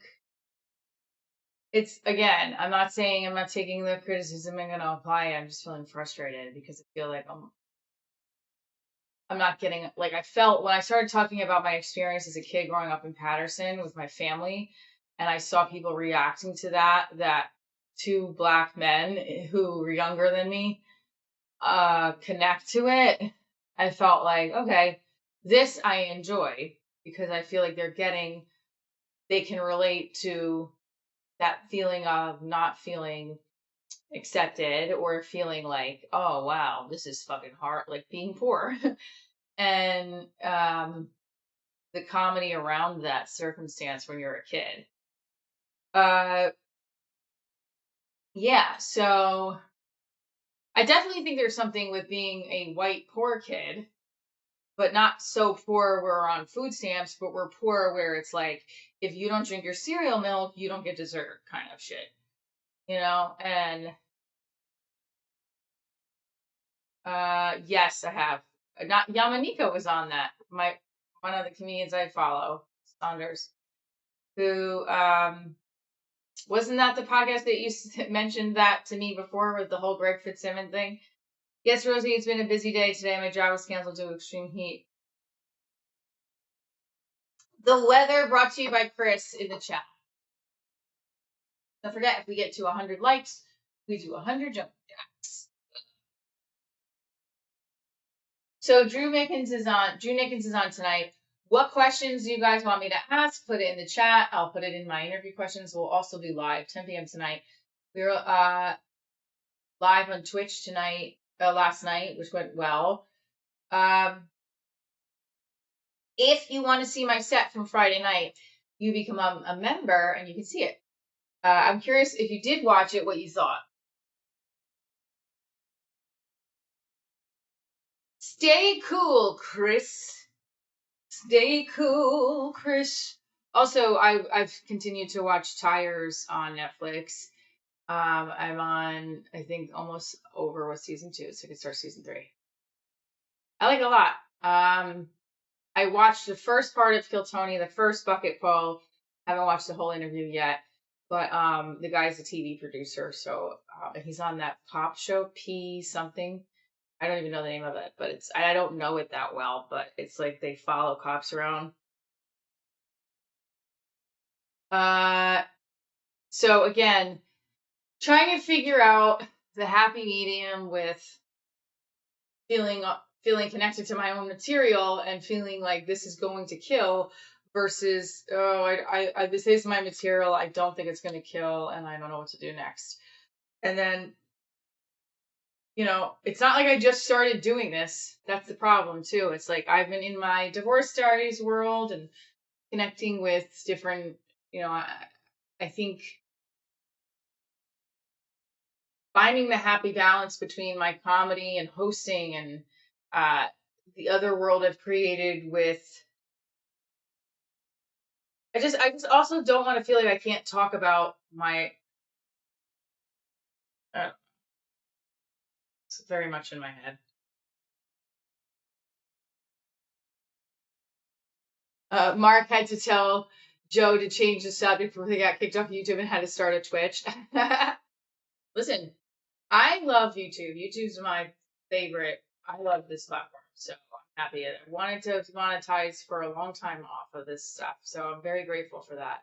it's, again, I'm not taking the criticism and gonna apply it. I'm just feeling frustrated because I feel like I'm not getting, like, I felt when I started talking about my experience as a kid growing up in Patterson with my family, and I saw people reacting to that two Black men who were younger than me connect to it. I felt like, okay, this I enjoy, because I feel like they can relate to that feeling of not feeling accepted, or feeling like, oh wow, this is fucking hard, like being poor. And the comedy around that circumstance when you're a kid. Yeah, so I definitely think there's something with being a white poor kid but not so poor we're on food stamps, but we're poor where it's like, if you don't drink your cereal milk, you don't get dessert kind of shit, And yes, I have. Not Yamanika was on that. One of the comedians I follow, Saunders, who wasn't that the podcast that you mentioned that to me before with the whole Greg Fitzsimmons thing? Yes, Rosie, it's been a busy day today. My job was canceled due to extreme heat. The weather brought to you by Chris in the chat. Don't forget, if we get to 100 likes, we do 100 jump jacks. So Drew Nickens is on tonight. What questions do you guys want me to ask? Put it in the chat. I'll put it in my interview questions. We'll also be live 10 p.m. tonight. We were live on Twitch last night, which went well. If you want to see my set from Friday night, you become a member and you can see it. I'm curious if you did watch it, what you thought. Stay cool, Chris. Stay cool, Chris. Also, I've continued to watch Tires on Netflix. I'm on, I think, almost over with season 2, so I can start season 3. I like it a lot. I watched the first part of Kill Tony, the first bucket full. Haven't watched the whole interview yet, but the guy's a TV producer, so he's on that pop show, P something. I don't even know the name of it, but I don't know it that well, but it's like they follow cops around. So again, trying to figure out the happy medium with feeling connected to my own material and feeling like this is going to kill versus, this is my material, I don't think it's going to kill and I don't know what to do next. And then, it's not like I just started doing this. That's the problem too. It's like I've been in my divorce diaries world and connecting with different, I think finding the happy balance between my comedy and hosting and the other world I've created with. I just also don't want to feel like I can't talk about my. It's very much in my head. Mark had to tell Joe to change the subject before they got kicked off YouTube and had to start a Twitch. Listen, I love YouTube. YouTube's my favorite. I love this platform, so I'm happy. I wanted to monetize for a long time off of this stuff, so I'm very grateful for that.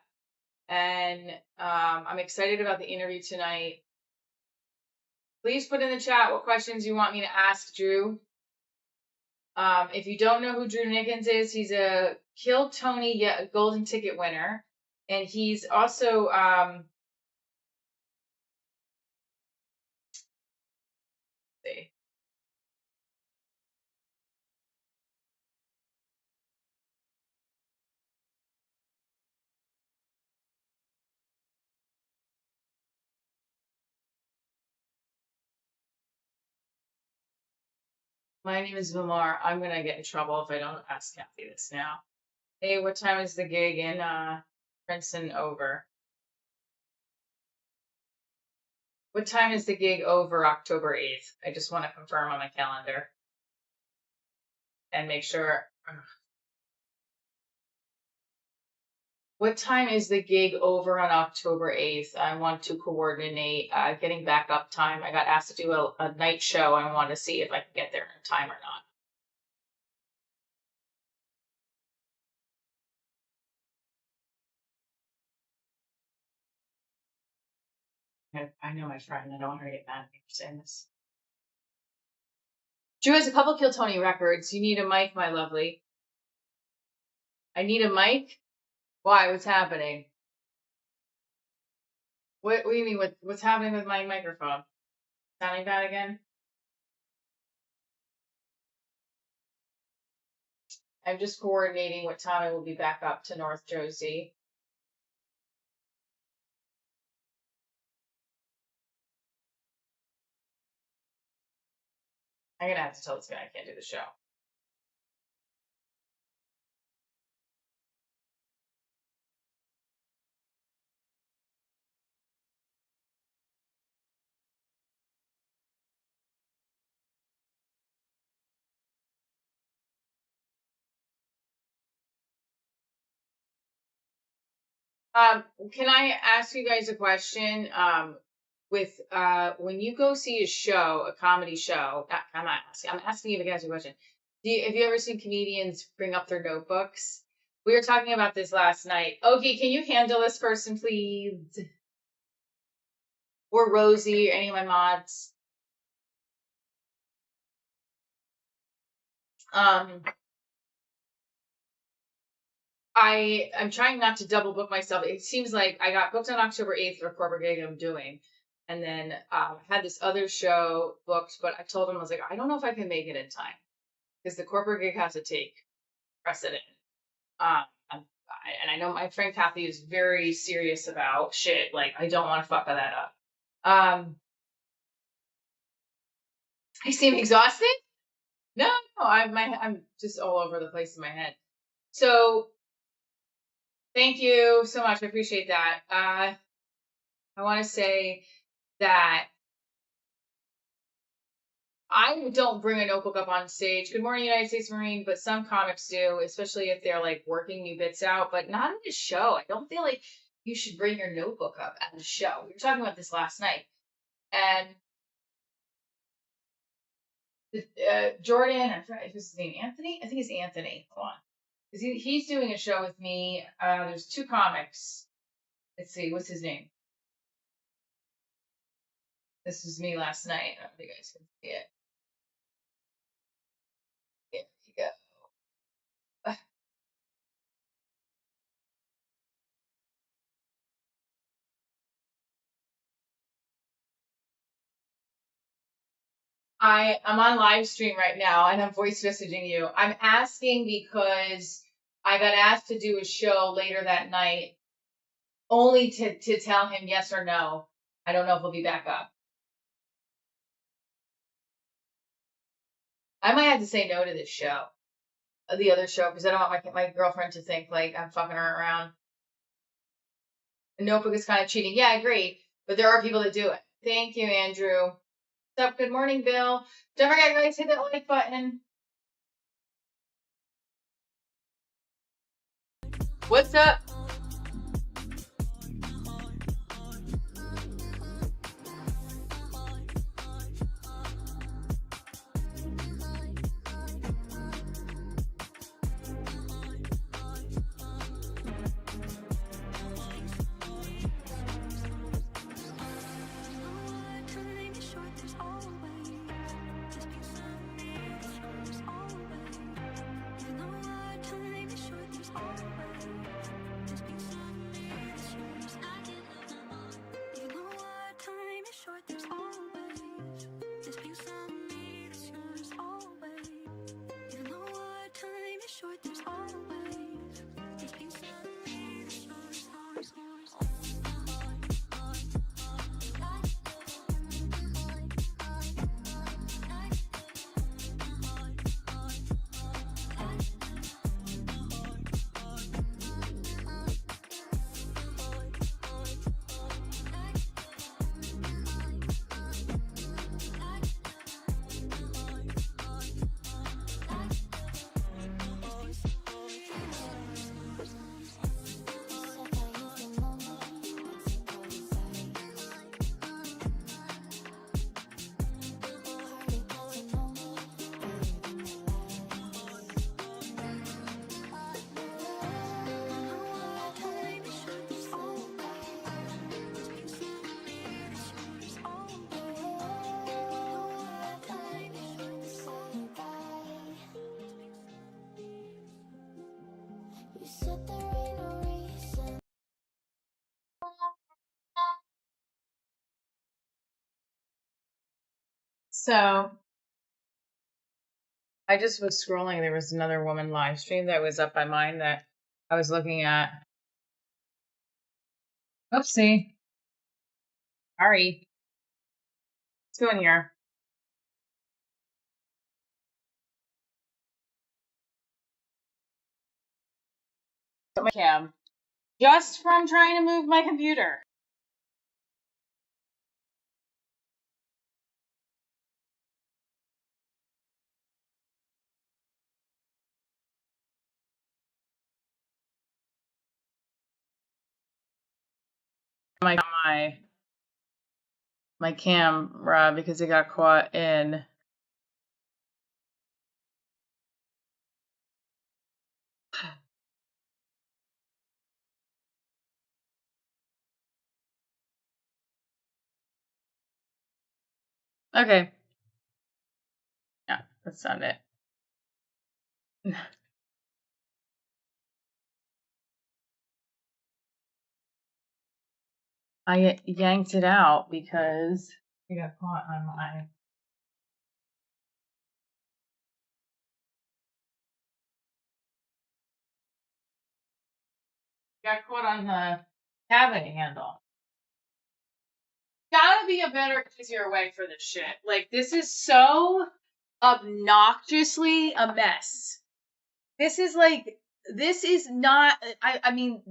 And I'm excited about the interview tonight. Please put in the chat what questions you want me to ask Drew. If you don't know who Drew Nickens is, he's a Kill Tony Golden Ticket winner. And he's also see. My name is Vilmar. I'm going to get in trouble if I don't ask Kathy this now. Hey, what time is the gig in Princeton over? What time is the gig over October 8th? I just want to confirm on my calendar. And make sure. What time is the gig over on October 8th? I want to coordinate getting back up time. I got asked to do a night show. I want to see if I can get there in time or not. I know my friend. I don't want her to get mad at me for saying this. Drew has a couple Kill Tony records. You need a mic, my lovely. I need a mic? Why? What's happening? What do you mean? What's happening with my microphone? Sounding bad again? I'm just coordinating what time I will be back up to North Jersey. I'm going to have to tell this guy I can't do the show. Can I ask you guys a question? With when you go see a show, a comedy show, I'm asking you guys a question. Have you ever seen comedians bring up their notebooks? We were talking about this last night. Okay, can you handle this person, please? Or Rosie, or any of my mods. I'm trying not to double book myself. It seems like I got booked on October 8th for a corporate gig I'm doing. And then had this other show booked, but I told him, I was like, I don't know if I can make it in time because the corporate gig has to take precedent. And I know my friend Kathy is very serious about shit. Like, I don't want to fuck that up. I seem exhausted? No, I'm just all over the place in my head. So thank you so much. I appreciate that. I want to say that I don't bring a notebook up on stage. Good morning, United States Marine, but some comics do, especially if they're like working new bits out, but not in a show. I don't feel like you should bring your notebook up at the show. We were talking about this last night. And Jordan, I forgot if his name Anthony. I think it's Anthony. Hold on. Because he's doing a show with me. There's two comics. Let's see, what's his name? This was me last night. I don't think you guys can see it. There you go. I'm on live stream right now and I'm voice messaging you. I'm asking because I got asked to do a show later that night only to tell him yes or no. I don't know if he'll be back up. I might have to say no to this show, the other show, because I don't want my girlfriend to think like I'm fucking her around. The notebook is kind of cheating. Yeah, I agree. But there are people that do it. Thank you, Andrew. What's up? Good morning, Bill. Don't forget, guys, hit that like button. What's up? So I just was scrolling. There was another woman live stream that was up by mine that I was looking at. Oopsie. Sorry. What's going here? My cam. Just from trying to move my computer. my camera because it got caught in okay. Yeah, that's not it. I yanked it out because it got caught on my got caught on the cabinet handle. Gotta be a better, easier way for this shit. Like, this is so obnoxiously a mess. This is like, this is not, I mean,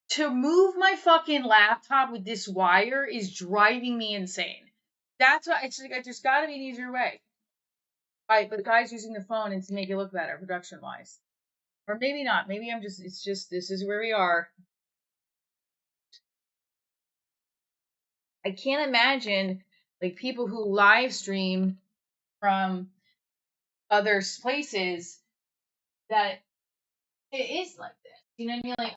to move my fucking laptop with this wire is driving me insane. That's why it's like, there's gotta be an easier way. Right, but the guy's using the phone and to make it look better production wise. Or maybe not. Maybe I'm just, it's just, this is where we are. I can't imagine like people who live stream from other places that it is like this. You know what I mean? Like,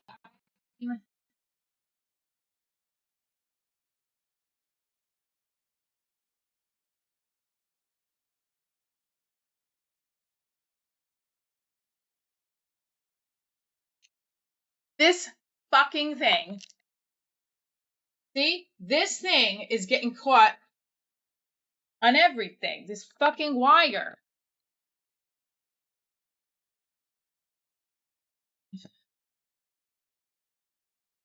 this fucking thing. See? This thing is getting caught on everything. This fucking wire.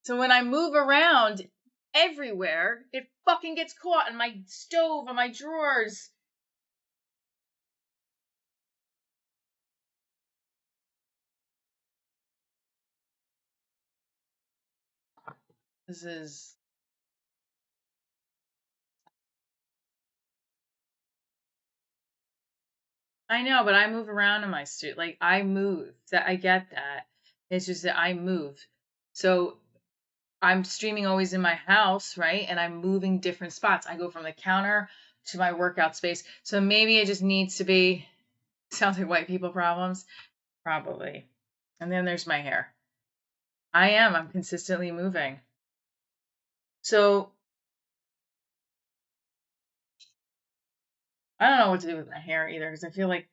So when I move around everywhere, it fucking gets caught on my stove, on my drawers. This is... I know, but I move around in my studio. Like, I move. That I get that. It's just that I move. So I'm streaming always in my house, right? And I'm moving different spots. I go from the counter to my workout space. So maybe it just needs to be, sounds like white people problems. Probably. And then there's my hair. I'm consistently moving. So I don't know what to do with my hair either, because I feel like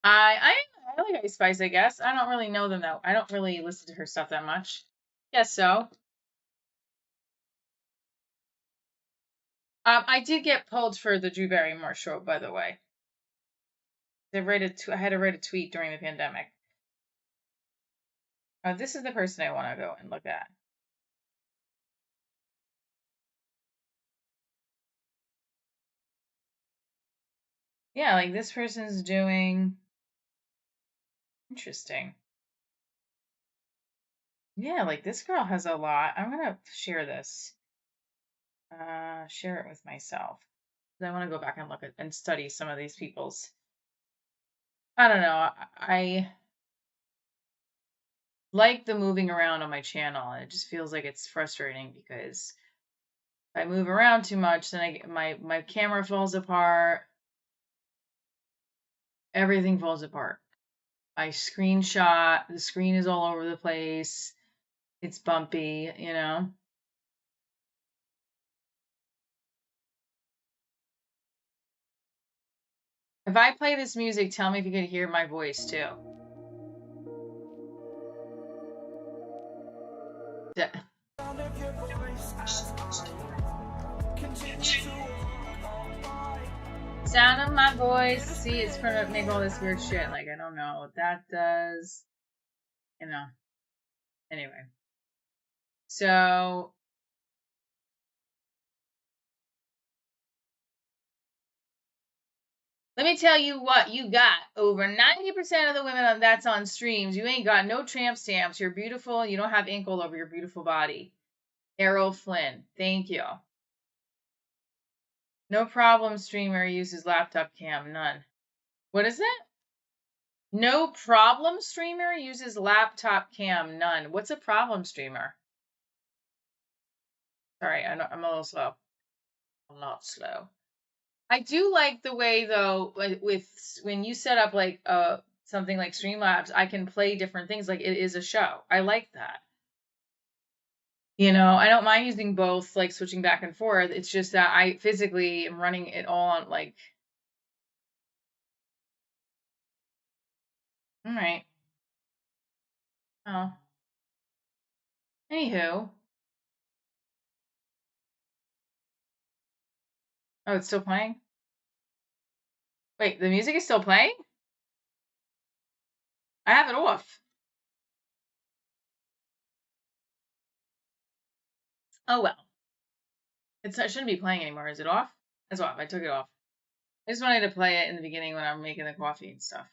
I like Ice Spice, I guess. I don't really know them though. I don't really listen to her stuff that much. Guess so. I did get pulled for the Drew Barrymore show, by the way. I had to write a tweet during the pandemic. This is the person I want to go and look at. Yeah, like this person's doing interesting. Yeah, like this girl has a lot. I'm gonna share this. Share it with myself. I want to go back and look at and study some of these people's. I don't know. I like the moving around on my channel, and it just feels like it's frustrating because if I move around too much, then I get my camera falls apart. Everything falls apart. I screenshot, the screen is all over the place. It's bumpy, you know. If I play this music, tell me if you can hear my voice too. Sound of my voice. See, it's gonna make all this weird shit. Like, I don't know what that does. You know. Anyway. So let me tell you what you got. Over 90% of the women that's on streams, you ain't got no tramp stamps. You're beautiful. You don't have ink all over your beautiful body. Errol Flynn. Thank you. No problem, streamer uses laptop cam. None. What is it? No problem streamer uses laptop cam. None. What's a problem streamer? Sorry, I'm a little slow. I'm not slow. I do like the way though, with when you set up like something like Streamlabs, I can play different things like it is a show. I like that. You know, I don't mind using both, like switching back and forth. It's just that I physically am running it all on like. All right. Oh. Anywho. Oh, it's still playing? Wait, the music is still playing? I have it off. Oh well. It shouldn't be playing anymore. Is it off? It's off. I took it off. I just wanted to play it in the beginning when I'm making the coffee and stuff.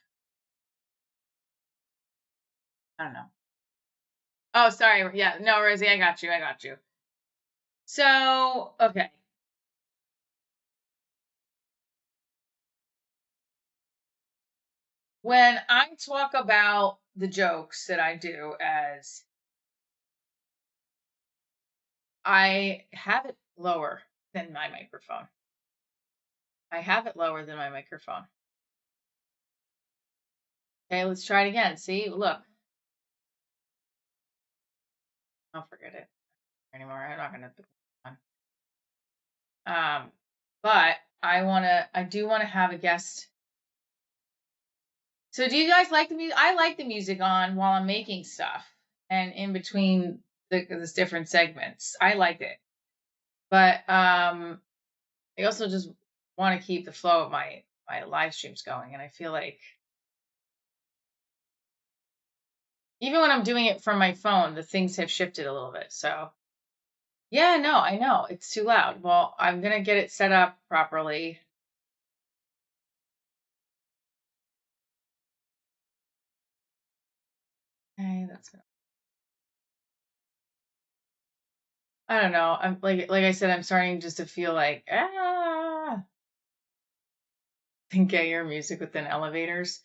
I don't know. Oh, sorry. Yeah, no, Rosie, I got you. I got you. So, okay. When I talk about the jokes that I do as I have it lower than my microphone. I have it lower than my microphone. Okay, let's try it again. See, look. I'll forget it anymore. I'm not gonna put it on. But I do wanna have a guest. So do you guys like the music? I like the music on while I'm making stuff and in between the different segments. I like it. But I also just want to keep the flow of my live streams going, and I feel like even when I'm doing it from my phone, the things have shifted a little bit. So yeah, no, I know it's too loud. Well, I'm gonna get it set up properly. Okay, that's gonna. I don't know. I'm like I said, I'm starting just to feel like get your music within elevators.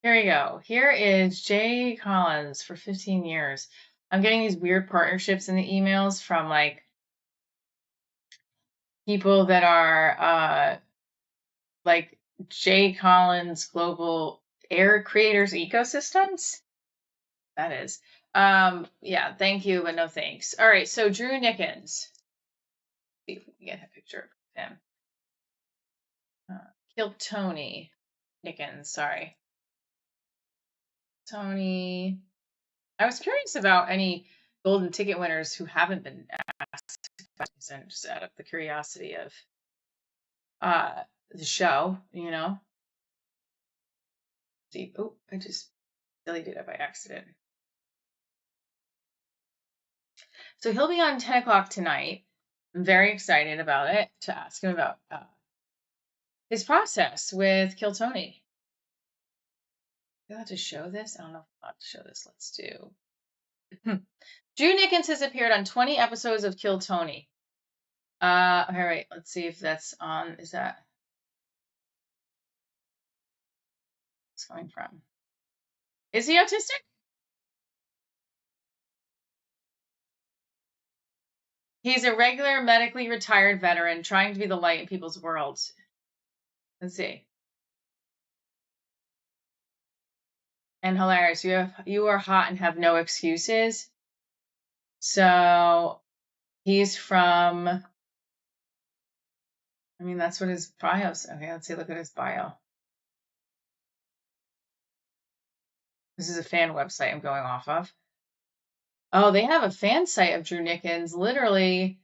Here we go. Here is Jay Collins for 15 years. I'm getting these weird partnerships in the emails from like people that are like Jay Collins Global Air Creators Ecosystems. That is. Yeah, thank you, but no thanks. All right, so Drew Nickens. See if we can get a picture of him. Kill Tony Nickens, sorry. Tony. I was curious about any golden ticket winners who haven't been asked, just out of the curiosity of the show, you know. See, oh, I just deleted it by accident. So he'll be on 10 o'clock tonight. I'm very excited about it to ask him about his process with Kill Tony. Do I have to show this? I don't know if I'm allowed to show this. Let's do. Drew Nickens has appeared on 20 episodes of Kill Tony. All right, let's see if that's on. Is that what's coming from? Is he autistic? He's a regular medically retired veteran trying to be the light in people's worlds. Let's see. And hilarious. You are hot and have no excuses. So he's from. I mean, that's what his bio's. Okay, let's see. Look at his bio. This is a fan website I'm going off of. Oh, they have a fan site of Drew Nickens, literally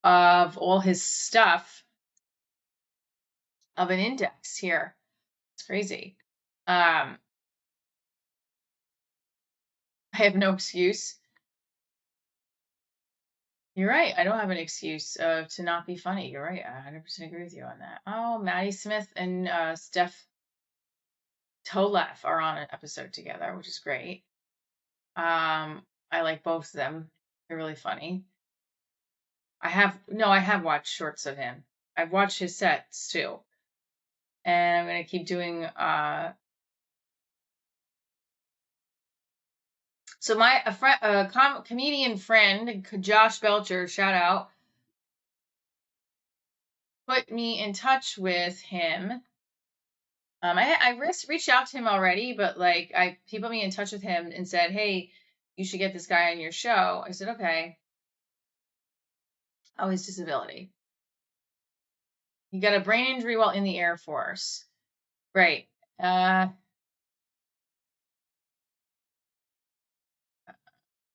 of all his stuff of an index here. It's crazy. I have no excuse. You're right. I don't have an excuse to not be funny. You're right. I 100% agree with you on that. Oh, Maddie Smith and Steph Tolef are on an episode together, which is great. I like both of them. They're really funny. I have watched shorts of him. I've watched his sets too. And I'm going to keep doing, so a comedian friend, Josh Belcher, shout out, put me in touch with him. I reached out to him already, but like he put me in touch with him and said, "Hey, you should get this guy on your show." I said, "Okay." Oh, his disability. He got a brain injury while in the Air Force. Great.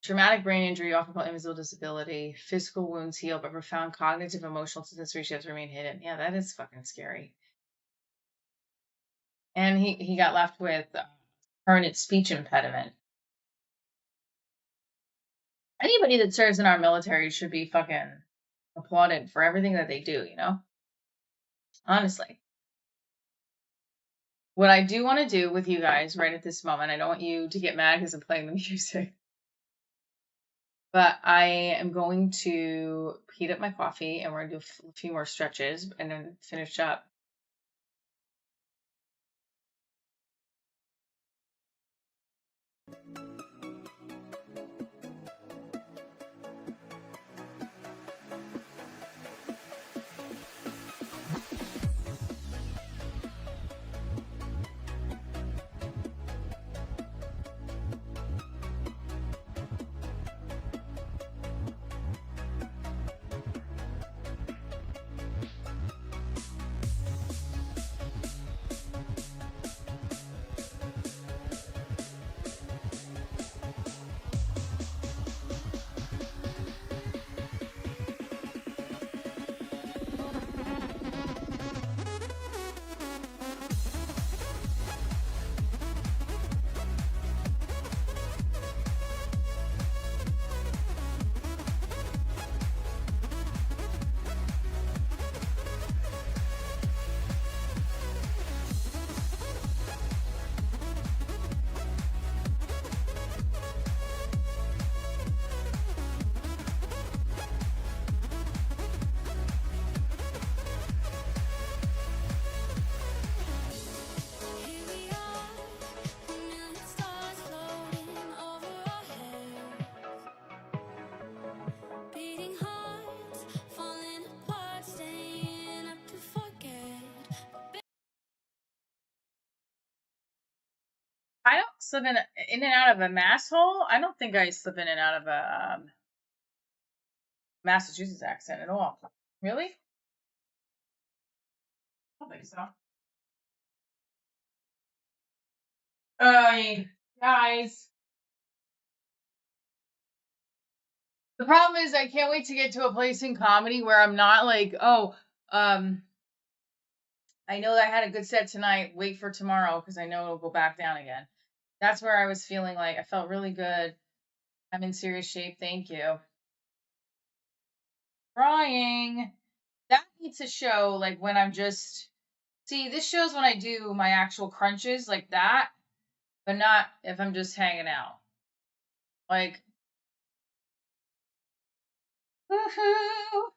Traumatic brain injury, often called invisible disability. Physical wounds heal, but profound cognitive, emotional reshapes remain hidden. Yeah, that is fucking scary. And he got left with permanent speech impediment. Anybody that serves in our military should be fucking applauded for everything that they do, you know? Honestly. What I do want to do with you guys right at this moment, I don't want you to get mad because I'm playing the music, but I am going to heat up my coffee and we're going to do a few more stretches and then finish up. Here we are, a million stars floating over our heads, beating hearts, falling apart, staying up to forget. I don't slip in and out of a mass hole. I don't think I slip in and out of a Massachusetts accent at all. Really? I don't think so. Guys. The problem is I can't wait to get to a place in comedy where I'm not like, oh, I know that I had a good set tonight. Wait for tomorrow because I know it'll go back down again. That's where I was feeling like I felt really good. I'm in serious shape. Thank you. Trying. That needs to show like when I'm just. See, this shows when I do my actual crunches like that, but not if I'm just hanging out. Like, woohoo!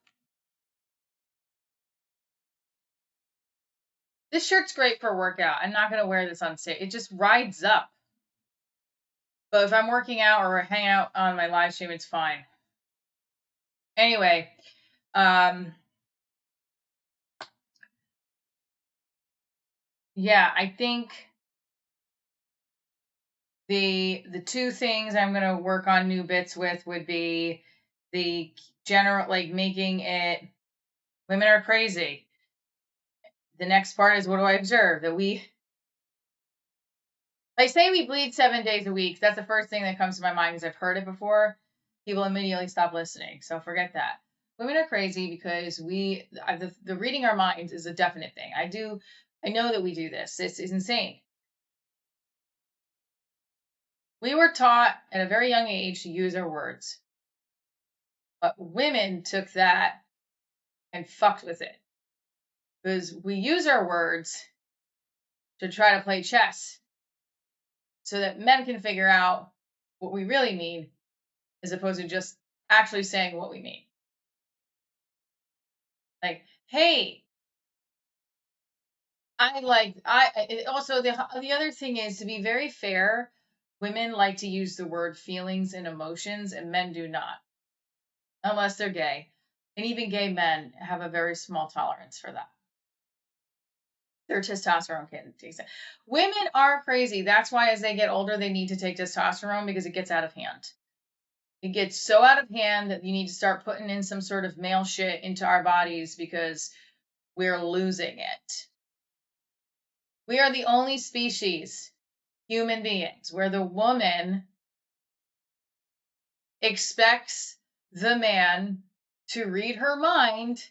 This shirt's great for a workout. I'm not gonna wear this on stage. It just rides up. But if I'm working out or hanging out on my live stream, it's fine. Anyway, yeah, I think the two things I'm gonna work on new bits with would be the general, like making it women are crazy. The next part is what do I observe? That we say we bleed 7 days a week. That's the first thing that comes to my mind because I've heard it before. People immediately stop listening. So forget that. Women are crazy because the reading our minds is a definite thing. I know that we do this. It's insane. We were taught at a very young age to use our words. But women took that and fucked with it. Because we use our words to try to play chess so that men can figure out what we really mean as opposed to just actually saying what we mean. Like, hey, Also the other thing is, to be very fair, women like to use the word feelings and emotions, and men do not, unless they're gay. And even gay men have a very small tolerance for that. Their testosterone can take it. Women are crazy. That's why as they get older, they need to take testosterone, because it gets out of hand. It gets so out of hand that you need to start putting in some sort of male shit into our bodies, because we're losing it. We are the only species, human beings, where the woman expects the man to read her mind,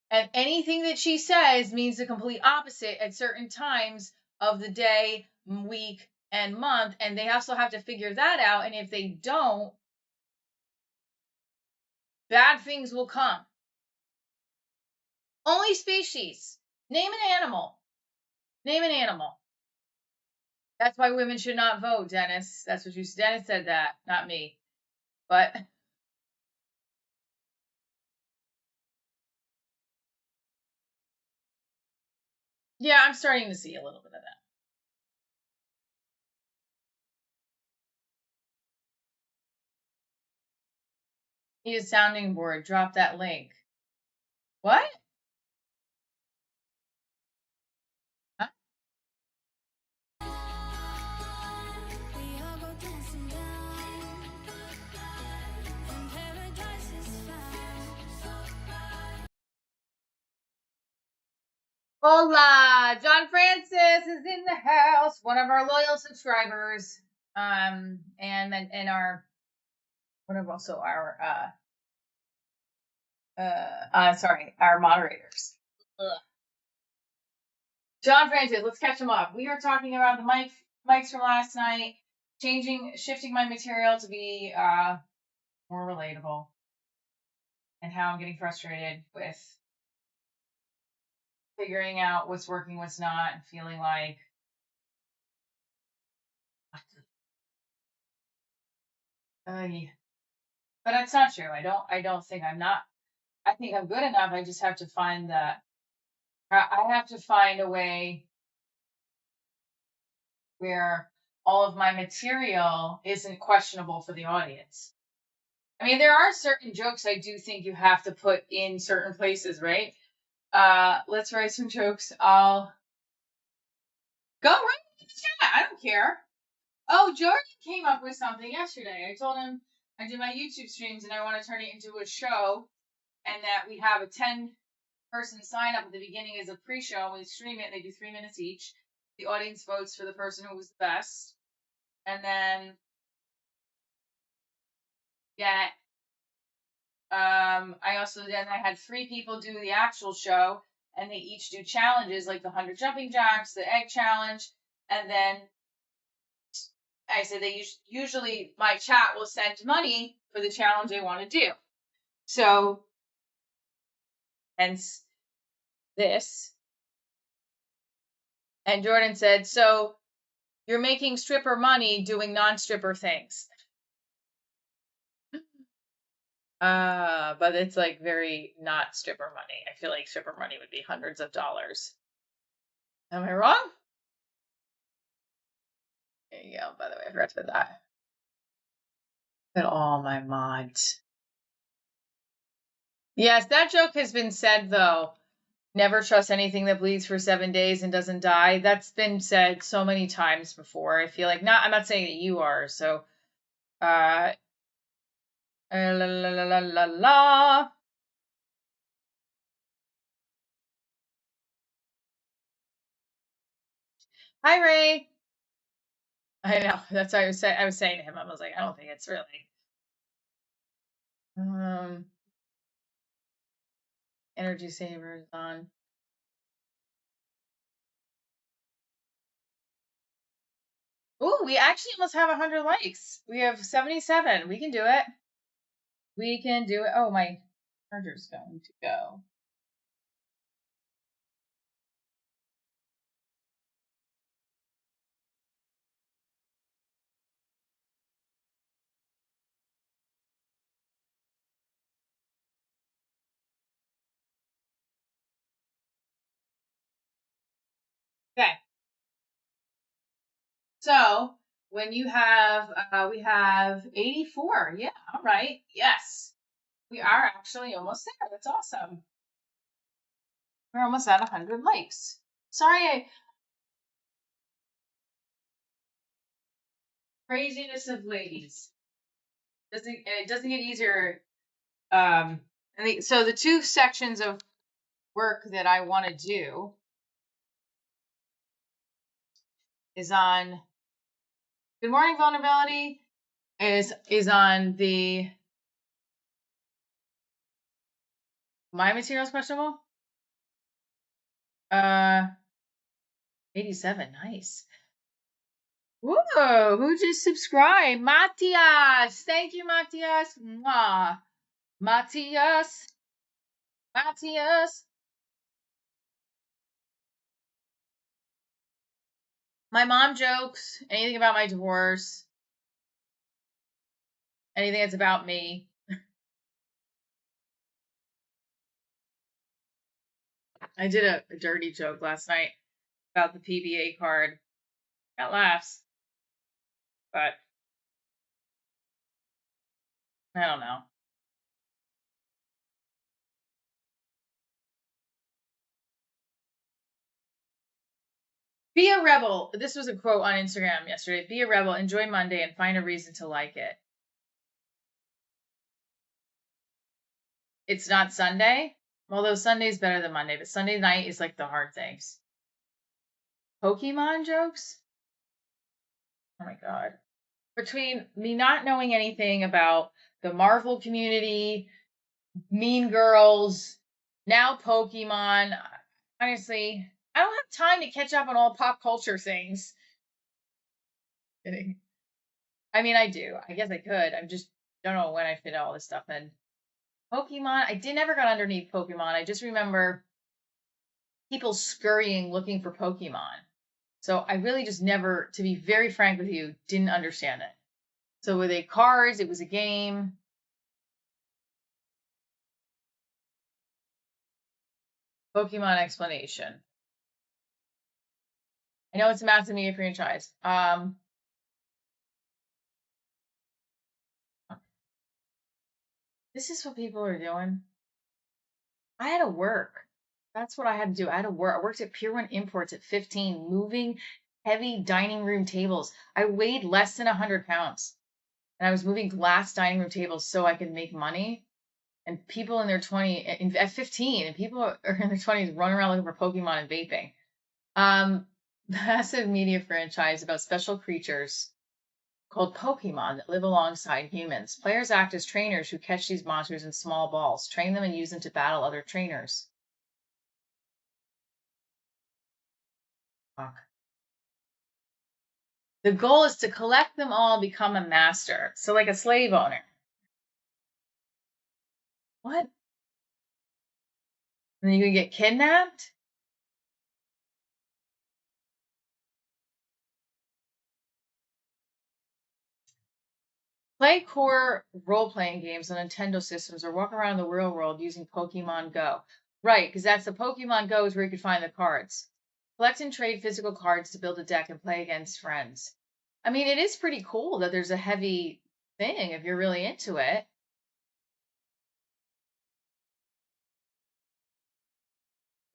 and anything that she says means the complete opposite at certain times of the day, week, and month. And they also have to figure that out. And if they don't, bad things will come. Only species. Name an animal. Name an animal. That's why women should not vote, Dennis. That's what Dennis said that, not me. But yeah, I'm starting to see a little bit of that. Need a sounding board. Drop that link. What? Huh? We all go dancing down, and paradise is found. Hola! John Francis is in the house. One of our loyal subscribers. And our one of also our our moderators. Ugh. John Francis, let's catch him up. We are talking about the mics from last night, shifting my material to be more relatable, and how I'm getting frustrated with figuring out what's working, what's not, and feeling like but that's not true. I don't think I'm not. I think I'm good enough. I just have to find that. I have to find a way where all of my material isn't questionable for the audience. I mean, there are certain jokes I do think you have to put in certain places, right? Let's write some jokes. I'll go right in the chat. I don't care. Oh, Jordan came up with something yesterday. I told him I do my YouTube streams and I want to turn it into a show, and that we have a 10-person sign up at the beginning as a pre-show. We stream it. They do 3 minutes each. The audience votes for the person who was the best, and then get. I had 3 people do the actual show, and they each do challenges like the 100 jumping jacks, the egg challenge, and then I said they usually my chat will send money for the challenge they want to do. So, hence this. And Jordan said, so you're making stripper money doing non-stripper things. But it's like very not stripper money. I feel like stripper money would be hundreds of dollars. Am I wrong? There you go. By the way, I forgot to put that. Look at all my mods. Yes, that joke has been said, though. Never trust anything that bleeds for 7 days and doesn't die. That's been said so many times before. I feel like I'm not saying that you are. So, la la la la la la. Hi, Ray. I know. That's what I was saying to him. I was like, I don't think it's really. Energy savers on. Ooh, we actually almost have 100 likes. We have 77. We can do it. We can do it. Oh, my charger's going to go. Okay. So when you have, we have 84. Yeah. All right. Yes. We are actually almost there. That's awesome. We're almost at 100 likes. Sorry, craziness of ladies. It doesn't get easier. So the two sections of work that I want to do is on Good Morning Vulnerability is on the My Materials Questionable. 87, nice. Whoa, who just subscribed? Matias. Thank you, Matias. Mwah. Matias. Matias. My mom jokes, anything about my divorce, anything that's about me. I did a dirty joke last night about the PBA card. Got laughs, but I don't know. Be a rebel. This was a quote on Instagram yesterday. Be a rebel, enjoy Monday, and find a reason to like it. It's not Sunday, although Sunday's better than Monday, but Sunday night is like the hard things. Pokemon jokes? Oh my God. Between me not knowing anything about the Marvel community, Mean Girls, now Pokemon, honestly, I don't have time to catch up on all pop culture things. Kidding. I mean, I do. I guess I could. I just don't know when I fit all this stuff in. Pokemon, never got underneath Pokemon. I just remember people scurrying looking for Pokemon. So I really just never, to be very frank with you, didn't understand it. So were they cards? It was a game. Pokemon explanation. I know it's a massive media franchise. This is what people are doing. I had to work. That's what I had to do. I had to work. I worked at Pier 1 Imports at 15, moving heavy dining room tables. I weighed less than 100 pounds. And I was moving glass dining room tables so I could make money. And people in their 20s, at 15, and people are in their 20s running around looking for Pokemon and vaping. Massive media franchise about special creatures called Pokemon that live alongside humans. Players act as trainers who catch these monsters in small balls, train them, and use them to battle other trainers. Fuck. The goal is to collect them all, become a master. So, like a slave owner. What? And then you can get kidnapped? Play core role-playing games on Nintendo systems or walk around the real world using Pokemon Go. Right, because that's the Pokemon Go is where you can find the cards. Collect and trade physical cards to build a deck and play against friends. I mean, it is pretty cool that there's a heavy thing if you're really into it.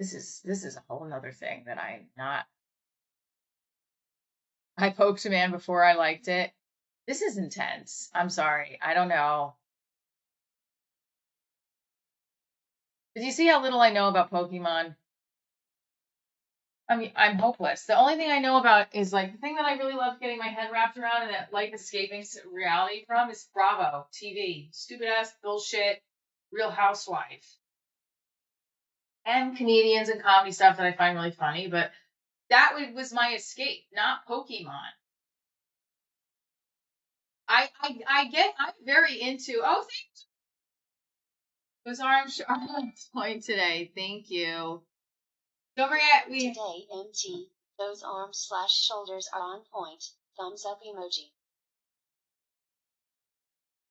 This is a whole nother thing that I'm not. I poked a man before I liked it. This is intense. I'm sorry. I don't know. Did you see how little I know about Pokemon? I mean, I'm hopeless. The only thing I know about is like the thing that I really love getting my head wrapped around and that like escaping reality from is Bravo TV. Stupid ass bullshit, Real Housewife. And comedians and comedy stuff that I find really funny, but that was my escape, not Pokemon. I'm very into. Oh, thanks. Those arms are on point today. Thank you. Don't forget Today, MG, those arms/shoulders are on point. Thumbs up emoji.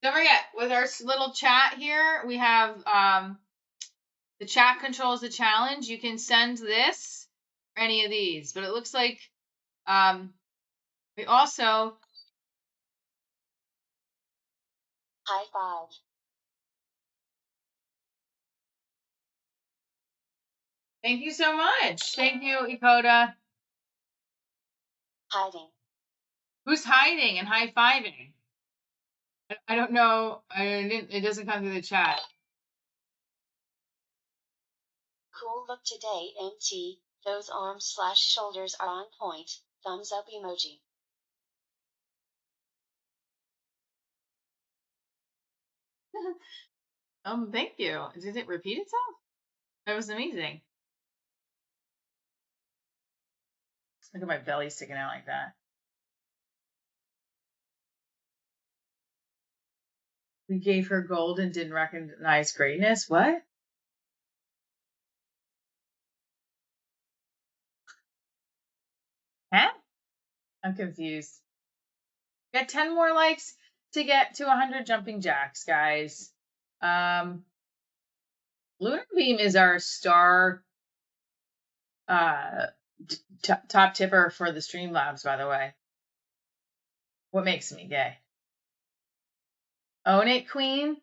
Don't forget with our little chat here, we have the chat controls the challenge. You can send this for any of these, but it looks like we also High five. thank you so much. Thank you, Ikoda. Hiding. Who's hiding and high fiving? I don't know. It doesn't come through the chat. Cool look today, MT. Those arms/shoulders are on point. Thumbs up emoji. Thank you. Did it repeat itself? That was amazing. Look at my belly sticking out like that. We gave her gold and didn't recognize greatness. What? Huh? I'm confused. Got 10 more likes to get to 100 jumping jacks, guys. Lunar Beam is our star top tipper for the Streamlabs, by the way. What makes me gay? Own it, queen.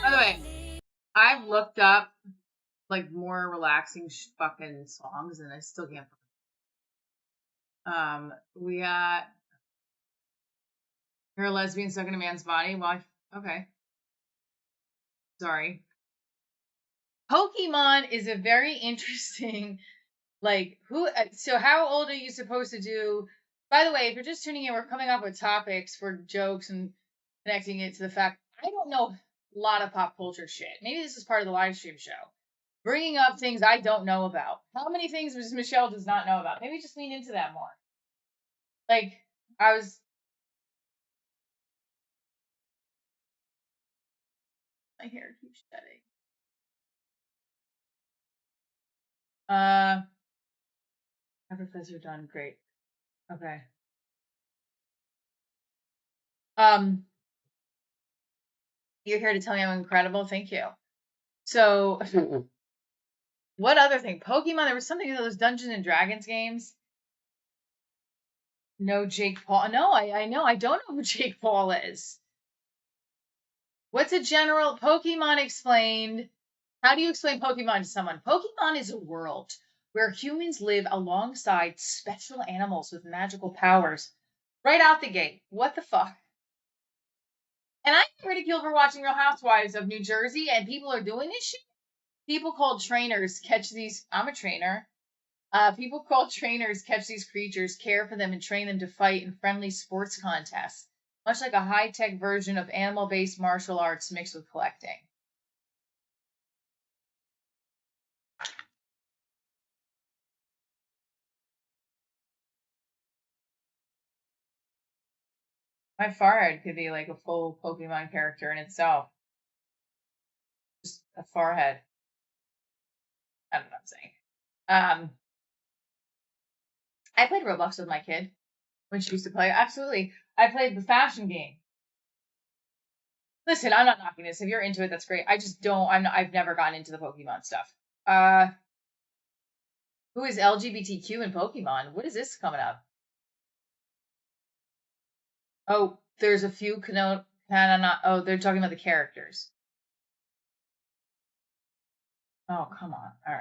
By the way, I've looked up like more relaxing fucking songs, and I still can't. We got "You're a Lesbian Stuck in a Man's Body." Well, okay. Sorry. Pokemon is a very interesting, like, who. So, how old are you supposed to do? By the way, if you're just tuning in, we're coming up with topics for jokes and connecting it to the fact I don't know a lot of pop culture shit. Maybe this is part of the live stream show. Bringing up things I don't know about. How many things Michelle does not know about? Maybe just lean into that more. Like, my hair keeps shedding. Hi, Professor Dunn. Great. Okay. You're here to tell me I'm incredible. Thank you. So, what other thing? Pokemon. There was something in those Dungeons and Dragons games. No, Jake Paul. No, I know. I don't know who Jake Paul is. What's a general Pokemon explained? How do you explain Pokemon to someone? Pokemon is a world where humans live alongside special animals with magical powers. Right out the gate. What the fuck? And I get ridiculed for watching Real Housewives of New Jersey, and people are doing this shit. People called trainers catch these. I'm a trainer. People called trainers catch these creatures, care for them, and train them to fight in friendly sports contests, much like a high-tech version of animal-based martial arts mixed with collecting. My forehead could be like a full Pokemon character in itself. Just a forehead. I don't know what I'm saying. I played Roblox with my kid when she used to play. Absolutely. I played the fashion game. Listen, I'm not knocking this. If you're into it, that's great. I just don't. I've never gotten into the Pokemon stuff. Who is LGBTQ in Pokemon? What is this coming up? Oh, there's a few oh, they're talking about the characters. Oh, come on. All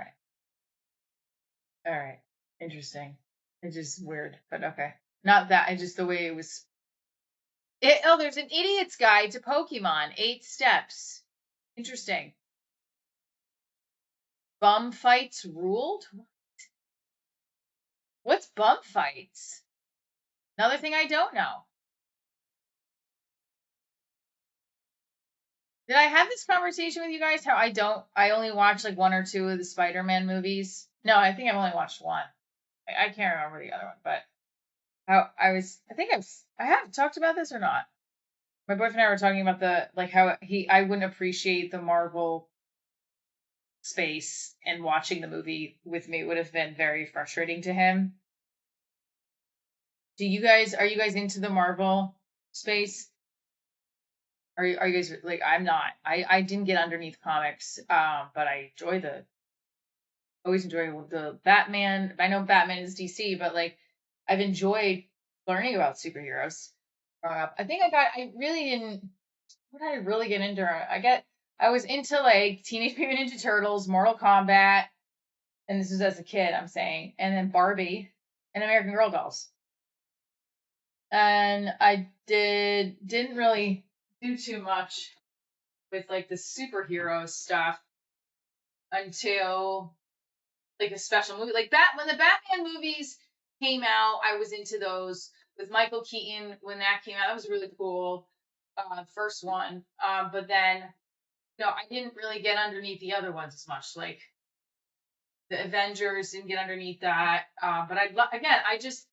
right. Interesting. It's just weird, but okay. Not that. It's just the way it was. Oh, there's an idiot's guide to Pokemon. 8 steps. Interesting. Bum fights ruled? What's bum fights? Another thing I don't know. Did I have this conversation with you guys? How I only watch like 1 or 2 of the Spider-Man movies. No, I think I've only watched 1. I can't remember the other one, but I have talked about this or not. My boyfriend and I were talking about how I wouldn't appreciate the Marvel space, and watching the movie with me would have been very frustrating to him. Are you guys into the Marvel space? Are you guys like, I'm not. I didn't get underneath comics, but I always enjoy the Batman. I know Batman is DC, but like I've enjoyed learning about superheroes. I think I really didn't. What did I really get into? I was into like Teenage Mutant Ninja Turtles, Mortal Kombat, and this was as a kid, I'm saying, and then Barbie and American Girl dolls. And I didn't really do too much with like the superhero stuff until like a special movie. Like when the Batman movies came out, I was into those with Michael Keaton when that came out. That was really cool. First one. But then no, I didn't really get underneath the other ones as much. Like the Avengers didn't get underneath that. But I just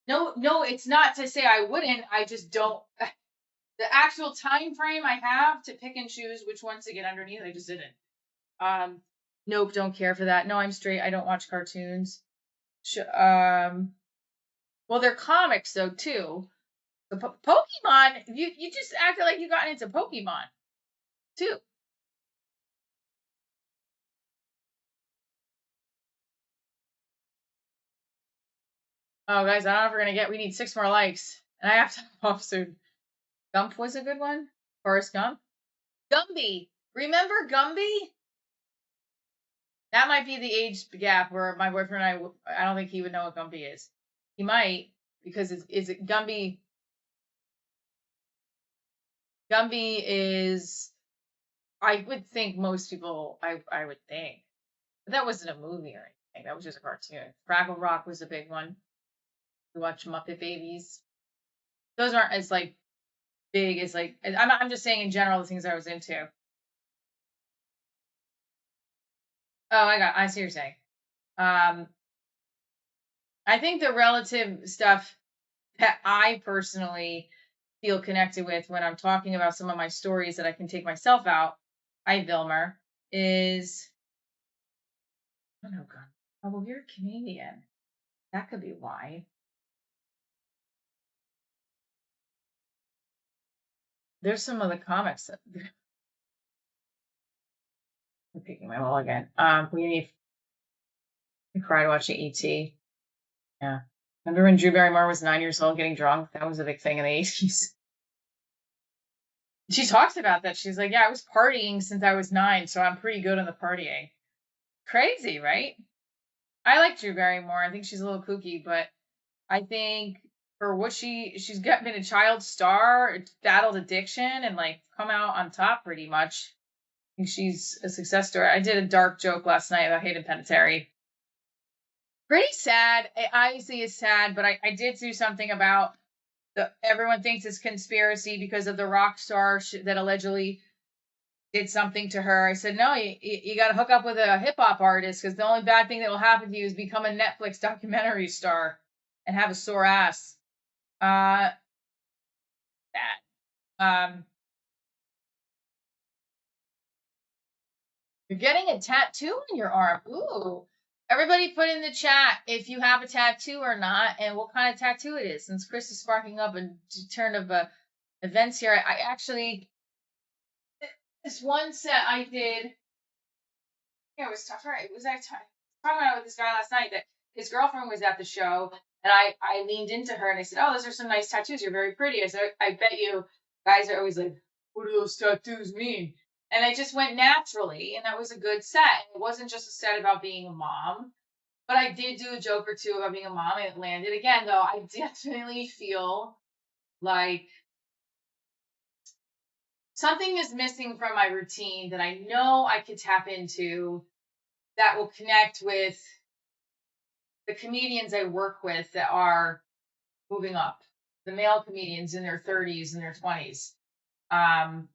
no, it's not to say I wouldn't. I just don't. The actual time frame I have to pick and choose which ones to get underneath, I just didn't. Nope, don't care for that. No, I'm straight. I don't watch cartoons. Well, they're comics though too. The Pokemon, you just acted like you got into Pokemon too. Oh, guys, I don't know if we're gonna we need 6 more likes, and I have to hop off soon. Gump was a good one. Forrest Gump. Gumby. Remember Gumby? That might be the age gap where my boyfriend and I don't think he would know what Gumby is. He might, because is it Gumby? Gumby is, I would think most people, I would think. But that wasn't a movie or anything. That was just a cartoon. Fraggle Rock was a big one. We watched Muppet Babies. Those aren't as like big as like, I'm just saying in general the things I was into. Oh, I see what you're saying. I think the relative stuff that I personally feel connected with when I'm talking about some of my stories that I can take myself out, Vilmer, is, oh no, God. Oh, well, you're Canadian. That could be why. There's some of the comics that I'm picking my wall again. I cried watching E.T. Yeah. Remember when Drew Barrymore was 9 years old getting drunk? That was a big thing in the 80s. She talks about that. She's like, yeah, I was partying since I was 9, so I'm pretty good on the partying. Crazy, right? I like Drew Barrymore. I think she's a little kooky, but I think for what she's been a child star, battled addiction, and like come out on top pretty much. I think she's a success story. I did a dark joke last night about Hayden Panettiere. Pretty sad. It obviously is sad, but I did do something about everyone thinks it's conspiracy because of the rock star that allegedly did something to her. I said, no, you got to hook up with a hip hop artist, because the only bad thing that will happen to you is become a Netflix documentary star and have a sore ass. That. You're getting a tattoo on your arm. Ooh. Everybody put in the chat if you have a tattoo or not, and what kind of tattoo it is. Since Chris is sparking up a turn of events here, I actually, this one set I did, it was tough. Right? Was I talking about with this guy last night that his girlfriend was at the show, and I leaned into her and I said, oh, those are some nice tattoos. You're very pretty. I said, I bet you guys are always like, what do those tattoos mean? And I just went naturally, and that was a good set. And it wasn't just a set about being a mom. But I did do a joke or two about being a mom, and it landed. Again, though, I definitely feel like something is missing from my routine that I know I could tap into that will connect with the comedians I work with that are moving up, the male comedians in their 30s and their 20s. And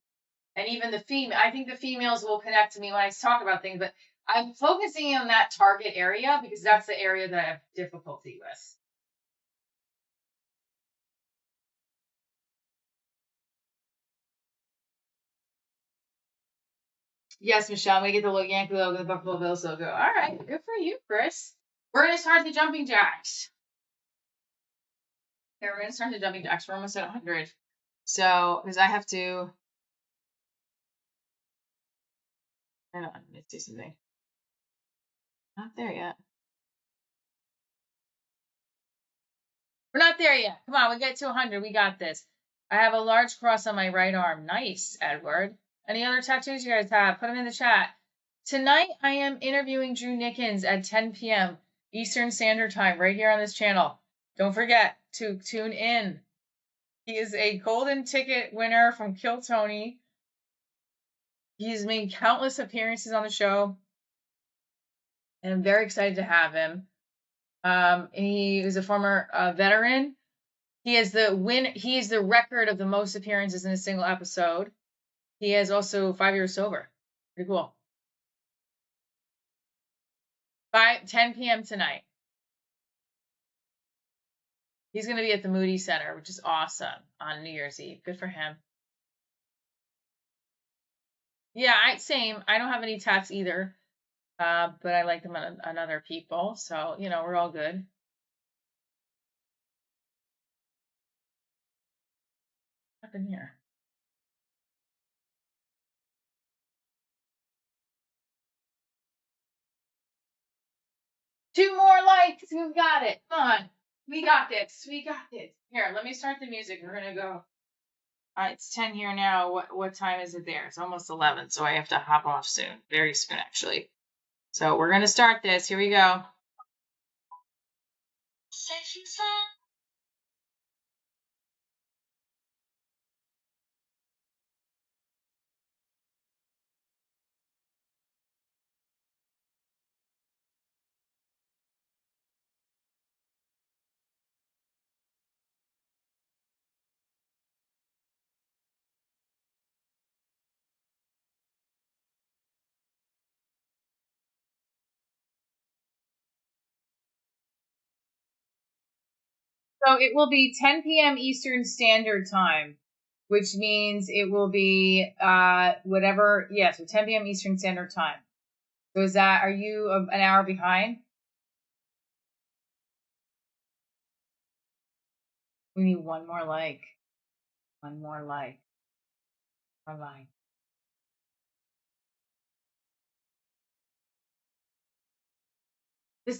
even the female, I think the females will connect to me when I talk about things, but I'm focusing on that target area because that's the area that I have difficulty with. Yes, Michelle, we get the Yankee logo, the Buffalo Bills logo. All right, good for you, Chris. We're gonna start the jumping jacks. Okay, we're gonna start the jumping jacks. We're almost at 100. So, because I have to. I don't know, let me see something. Not there yet. We're not there yet. Come on, we get to 100. We got this. I have a large cross on my right arm. Nice, Edward. Any other tattoos you guys have? Put them in the chat. Tonight, I am interviewing Drew Nickens at 10 p.m. Eastern Standard Time right here on this channel. Don't forget to tune in. He is a golden ticket winner from Kill Tony. He's made countless appearances on the show, and I'm very excited to have him. He is a former veteran. He is the record of the most appearances in a single episode. He is also 5 years sober. Pretty cool. 10 p.m. tonight. He's going to be at the Moody Center, which is awesome, on New Year's Eve. Good for him. Yeah, same. I don't have any tats either, but I like them on other people. So, we're all good. What happened here? Two more likes. We got it. Come on. We got this. We got this. Here, let me start the music. We're going to go. It's 10 here now. What time is it there? It's almost 11, so I have to hop off soon. Very soon, actually. So we're going to start this. Here we go. So it will be 10 p.m. Eastern Standard Time, which means it will be whatever. Yeah, so 10 p.m. Eastern Standard Time. So are you an hour behind? We need one more like. One more like. One like.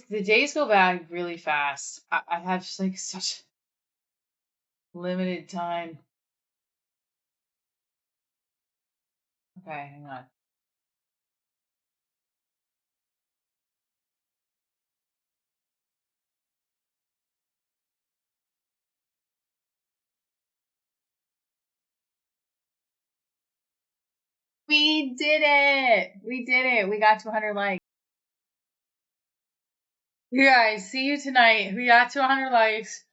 The days go by really fast. I have such limited time. Okay, hang on. We did it! We did it! We got to 100 likes. You guys, see you tonight. We got to 100 likes.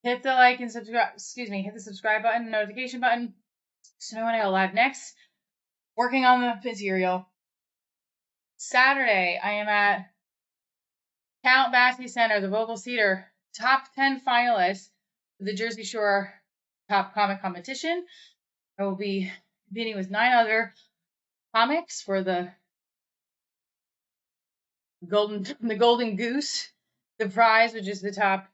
Hit the like and subscribe. Excuse me. Hit the subscribe button, notification button, so know when I go live next. Working on the material. Saturday, I am at Count Basie Center, the Vogel Theater, top 10 finalists for the Jersey Shore Top Comic Competition. I will be competing with 9 other comics for the Golden Goose, the prize, which is the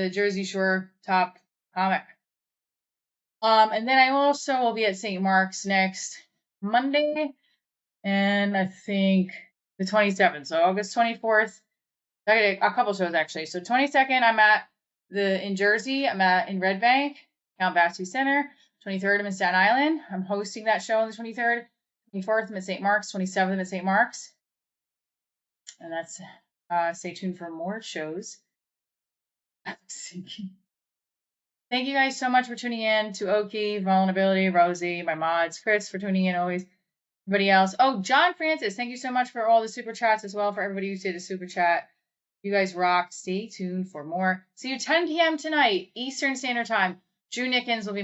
Jersey Shore Top Comic. And then I also will be at St. Mark's next Monday, and I think the 27th. So August 24th. I got a couple shows actually. So 22nd, I'm in Jersey. I'm in Red Bank, Count Basie Center. 23rd, I'm in Staten Island. I'm hosting that show on the 23rd. 24th, I'm at St. Mark's. 27th, I'm at St. Mark's. And that's Stay tuned for more shows. Thank you guys so much for tuning in. To Oki, Vulnerability, Rosie, my mods, Chris for tuning in always. Everybody else. Oh, John Francis, thank you so much for all the super chats as well. For everybody who did a super chat. You guys rock. Stay tuned for more. See you 10 p.m. tonight, Eastern Standard Time. Drew Nickens will be